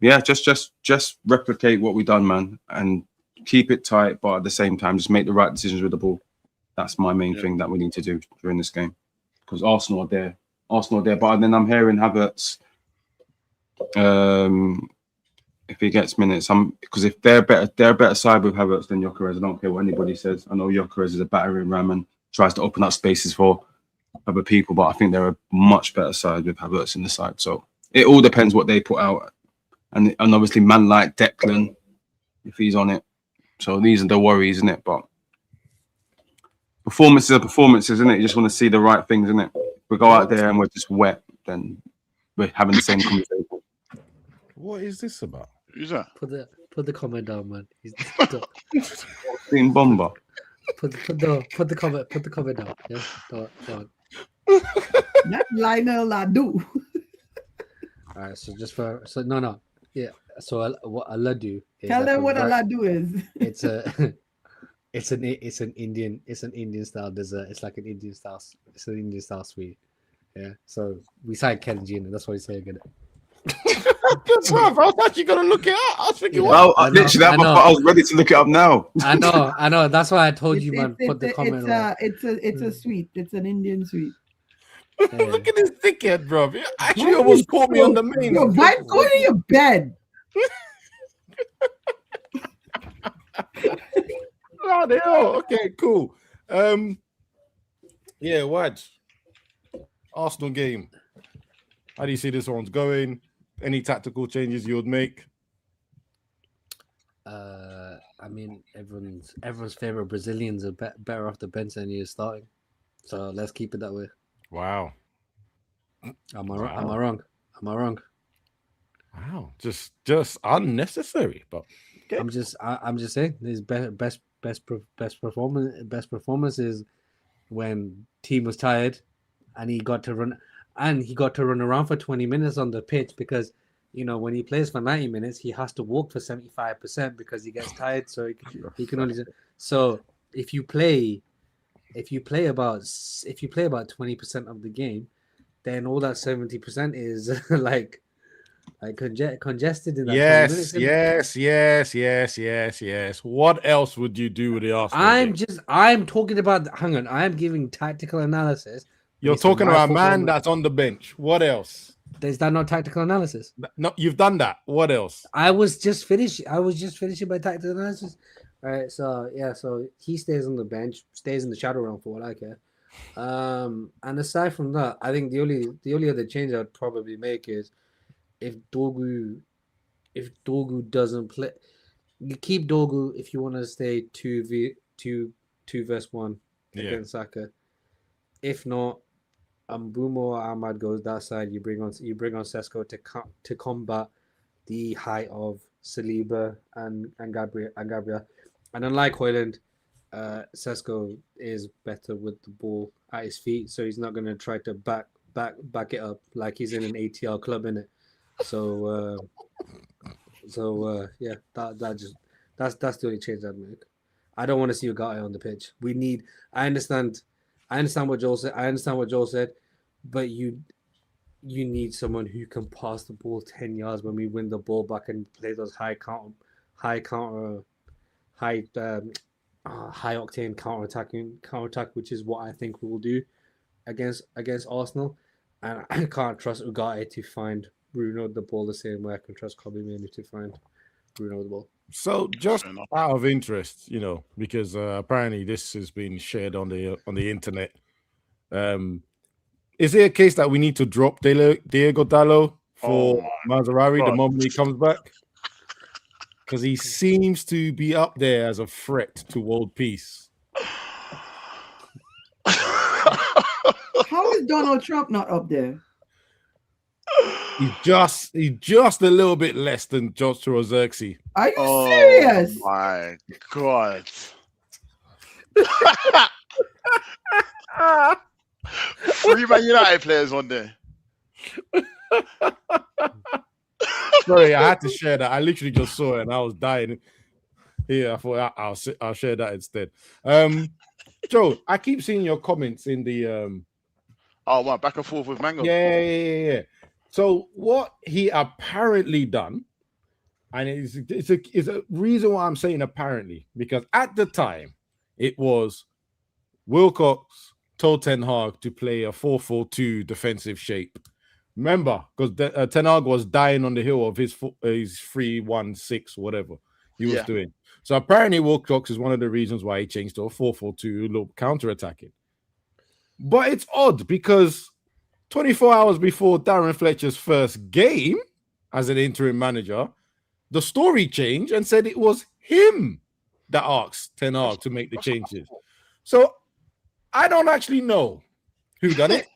yeah, just replicate what we've done, man, and keep it tight. But at the same time, just make the right decisions with the ball. That's my main thing that we need to do during this game, because Arsenal are there. But then I'm hearing Havertz. If he gets minutes, because if they're a better side with Havertz than Gyökeres. I don't care what anybody says. I know Gyökeres is a battering ram and tries to open up spaces for other people, but I think they're a much better side with Havertz in the side. So it all depends what they put out, and obviously man like Declan, if he's on it. So these are the worries, isn't it? But performances are performances, isn't it? You just want to see the right things, isn't it? If we go out there and we're just wet, then we're having the same conversation. What is this about? Who's that? Put the comment down, man. Team Bomber. Put the comment down. Yeah, go on. Not Lionel Ladu. All right, so no. Yeah. So what Aladu is? Tell them what Aladu is. It's an Indian style dessert. It's like an Indian style. It's an Indian style sweet. Yeah. So we say Kenji, and that's what he's saying. I was actually gonna look it up. I was thinking, I was ready to look it up now. I know. That's why I told you, man. Put the comment. It's a sweet. It's an Indian sweet. Yeah. Look at this dickhead, bro. You actually almost caught me on the main. Yo, Vibe, go to your bed. Oh, the hell. Okay, cool. Yeah, watch Arsenal game. How do you see this one's going? Any tactical changes you would make? I mean, everyone's favorite Brazilians are better off the bench than you starting. So let's keep it that way. Wow. Am I wrong? Wow. Just unnecessary. But okay. I'm just saying his best performance is when team was tired and he got to run around for 20 minutes on the pitch, because when he plays for 90 minutes he has to walk for 75% because he gets tired, so he can only. So if you play about 20% of the game, then all that 70% is like congested in that 20 minutes. Yes. What else would you do with the Arsenal? I'm talking about. Hang on, I'm giving tactical analysis. You're talking about a man that's on the bench. What else? Is that not tactical analysis? No, you've done that. What else? I was just finishing my tactical analysis. All right, so yeah, so he stays on the bench, stays in the shadow realm for what I care. And aside from that, I think the only other change I would probably make is if Dogu doesn't play, you keep Dogu if you want to stay 2 versus 1 against Saka. If not, Mbeumo or Ahmad goes that side. You bring on Sesko to combat the height of Saliba and Gabriel. And unlike Højlund, Sesko is better with the ball at his feet, so he's not going to try to back it up like he's in an ATL club, innit? So yeah, that's the only change I'd make. I don't want to see Ugarte on the pitch. I understand what Joel said. But you need someone who can pass the ball 10 yards when we win the ball back and play those high octane counter-attack, which is what I think we will do against Arsenal. And I can't trust Ugarte to find Bruno the ball the same way I can trust Kobe Mainoo to find Bruno the ball. So just out of interest, because apparently this has been shared on the internet. Is it a case that we need to drop Diego Dalot for Maserati the moment he comes back? Because he seems to be up there as a threat to world peace. How is Donald Trump not up there? He's just a little bit less than Joshua Xerxes. Are you serious? Oh my God. 3 Man United players on there. Sorry, I had to share that. I literally just saw it and I was dying. Yeah, I thought I'll share that instead. Joe, I keep seeing your comments in the Oh, what, back and forth with Mango? Yeah. So what he apparently done, and it's a reason why I'm saying apparently, because at the time it was Wilcox told Ten Hag to play a 4-4-2 defensive shape. Remember, because Ten Hag was dying on the hill of his 3-1-6, whatever he was doing. So apparently Wilcox is one of the reasons why he changed to a 4-4-2, a little counter-attacking. But it's odd because 24 hours before Darren Fletcher's first game as an interim manager, the story changed and said it was him that asked Ten Hag to make the changes. So I don't actually know who done it.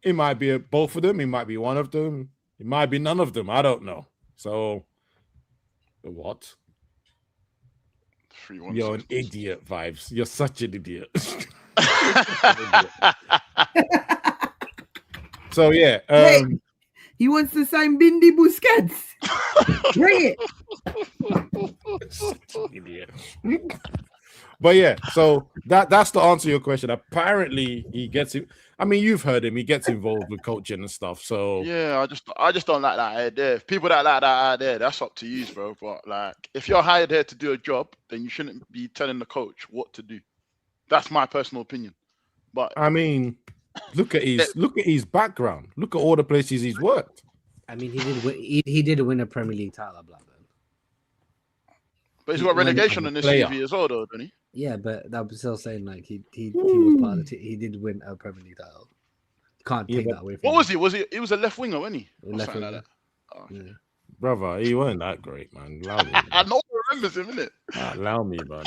It might be both of them. It might be one of them. It might be none of them. I don't know. So what? You're an idiot, Vibes. You're such an idiot. So yeah, Wait, he wants to sign Bindi Busquets. Bring it. Such an idiot. But yeah, so that's the answer to your question. Apparently, he gets it. I mean, you've heard him. He gets involved with coaching and stuff. So yeah, I just don't like that idea. If people that like that idea, that's up to you, bro. But like, if you're hired here to do a job, then you shouldn't be telling the coach what to do. That's my personal opinion. But I mean, look at his background. Look at all the places he's worked. I mean, he did win a Premier League title, Blackburn. But he's got relegation on this CV as well, though, doesn't he? Yeah, but I'm still saying like he was part of the team. He did win a Premier League title. Can't take that away from him. What was he? He was a left winger, wasn't he? Left winger. Like that. Oh, okay. Yeah. Brother, he wasn't that great, man. Allow me, I know remembers him, innit? Allow me, man.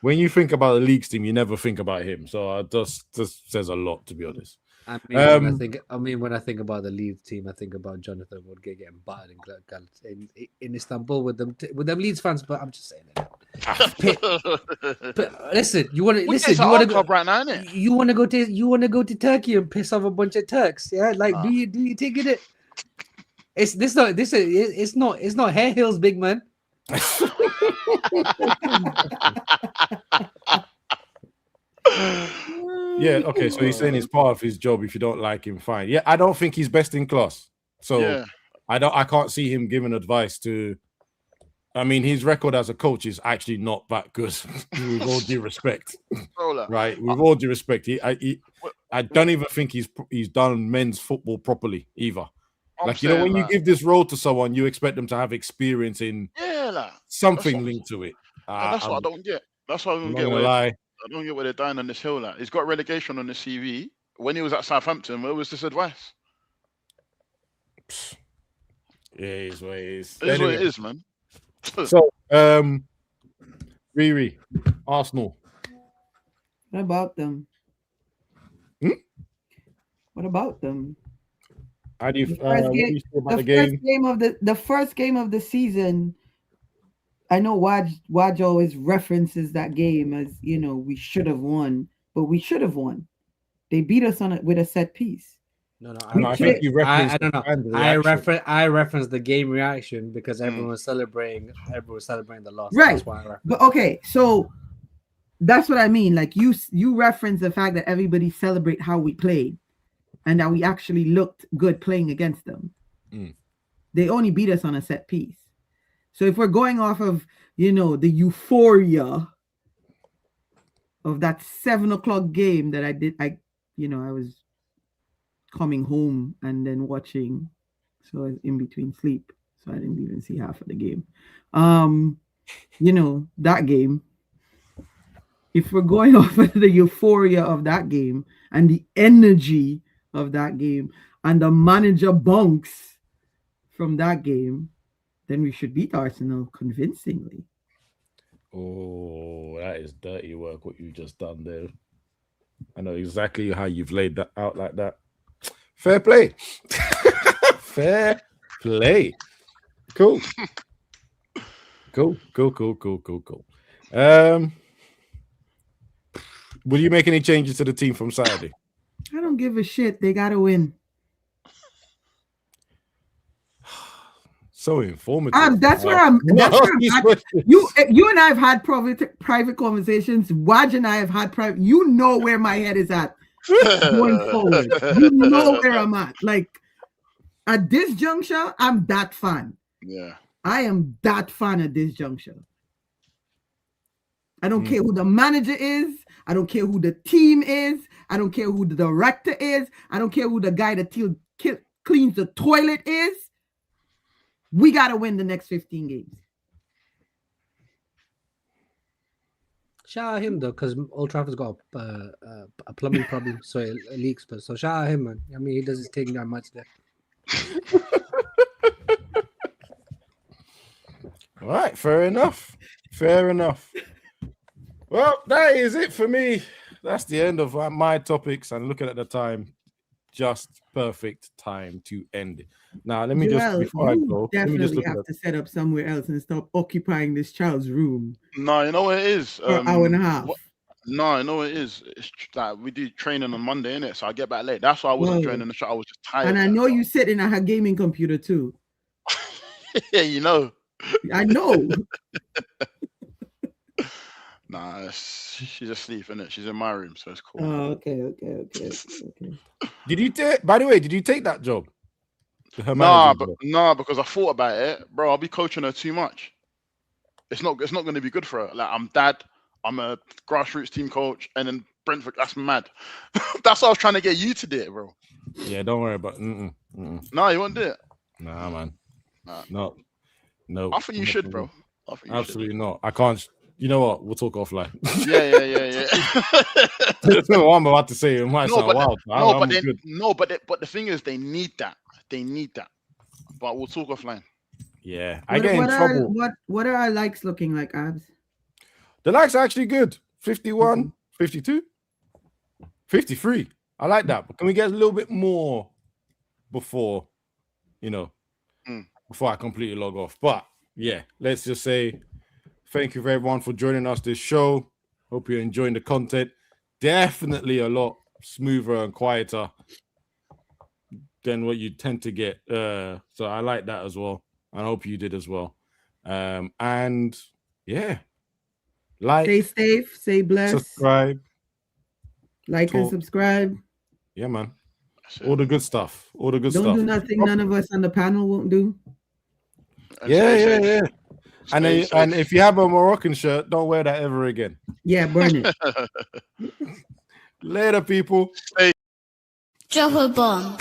When you think about the leagues team, you never think about him. So it just says a lot, to be honest. I mean, when I think about the Leeds team, I think about Jonathan Woodgate getting battered in Istanbul with them Leeds fans. But I'm just saying it. But listen, you want to go right now, innit? You want to go to Turkey and piss off a bunch of Turks, yeah? Like, do you think it? It's not hair hills, big man. Yeah, okay, so he's saying it's part of his job. If you don't like him, fine. Yeah, I don't think he's best in class. So I can't see him giving advice to. I mean, his record as a coach is actually not that good. With all due respect, right? With all due respect, I don't even think he's done men's football properly either. Like, you know, when you give this role to someone, you expect them to have experience in something linked to it. That's what I don't get. That's what I don't get. I don't get where they're dying on this hill. Like, he's got relegation on the CV. When he was at Southampton, where was this advice? Yeah, it is what it is. It is what it is, man. So, Riri, Arsenal. What about them? What about them? How do you feel about the game? The first game of the season. I know Waj always references that game as, you know, we should have won, but we should have won. They beat us with a set piece. No, I think you referenced. I don't know. I referenced the game reaction because everyone was celebrating. Everyone was celebrating the loss. Right. That's why I referenced. But okay, so that's what I mean. Like you reference the fact that everybody celebrate how we played, and that we actually looked good playing against them. They only beat us on a set piece. So if we're going off of, you know, the euphoria of that 7:00 game that I was coming home and then watching, so I was in between sleep, so I didn't even see half of the game. You know, that game, if we're going off of the euphoria of that game and the energy of that game and the manager bunks from that game, then we should beat Arsenal convincingly. Oh, that is dirty work, what you just done there. I know exactly how you've laid that out like that. Fair play. Fair play. Cool. Cool. Will you make any changes to the team from Saturday? I don't give a shit. They gotta win. So informative. That's where I'm. That's where I'm at. You and I have had private conversations. Waj and I have had private. You know where my head is at going forward. You know where I'm at. Like at this juncture, I'm that fan. Yeah, I am that fan at this juncture. I don't care who the manager is. I don't care who the team is. I don't care who the director is. I don't care who the guy that cleans the toilet is. We got to win the next 15 games. Shout out him, though, because Old Trafford's got a plumbing problem, so it leaks. But so shout out him, man. I mean, he does his thing that much there. All right, fair enough. Well, that is it for me. That's the end of my topics. And looking at the time, just perfect time to end it. Now, let me before I go, definitely have to set up somewhere else and stop occupying this child's room. No, you know what it is? For an hour and a half. No, you know what it is? It's like we do training on Monday, innit? So I get back late. That's why I wasn't joining the show. I was just tired. And I know you sit in a gaming computer too. Yeah, you know. I know. Nah, she's asleep, innit? She's in my room, so it's cool. Oh, okay. Did you take? By the way, did you take that job? Nah, because I thought about it, bro. I'll be coaching her too much. It's not going to be good for her. Like I'm dad, I'm a grassroots team coach, and then Brentford. That's mad. That's why I was trying to get you to do it, bro. Yeah, don't worry about. No, you won't do it. Nah, man. Nah. No. I think you should, bro. Absolutely not. I can't. You know what? We'll talk offline. Yeah. That's not what I'm about to say. It might sound wild. But the thing is, they need that. But we'll talk offline. Yeah, I get in trouble. What are our likes looking like, Abs? The likes are actually good. 51, 52, 53. I like that. But can we get a little bit more before, before I completely log off? But yeah, let's just say thank you for everyone for joining us this show. Hope you're enjoying the content. Definitely a lot smoother and quieter than what you tend to get. So I like that as well. I hope you did as well. And yeah, stay safe, stay blessed, subscribe, and subscribe. Yeah, man. All the good stuff. Don't do nothing none of us on the panel won't do. Yeah. And if you have a Moroccan shirt, don't wear that ever again. Yeah, burn it. Later, people. Drop a bomb.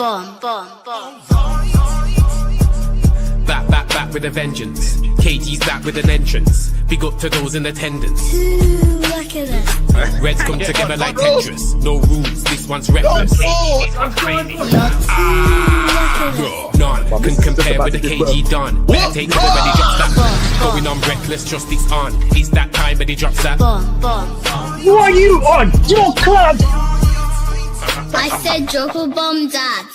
Back with a vengeance. KG's back with an entrance. Big up to those in attendance. Look at that. Reds come together like Tetris. No rules, this one's reckless. None can compare with the KG done. Better take it when he drops that. Going on reckless, just it's on. It's that time when he drops that. Who are you on? Your club! I said drop a bomb, Dad.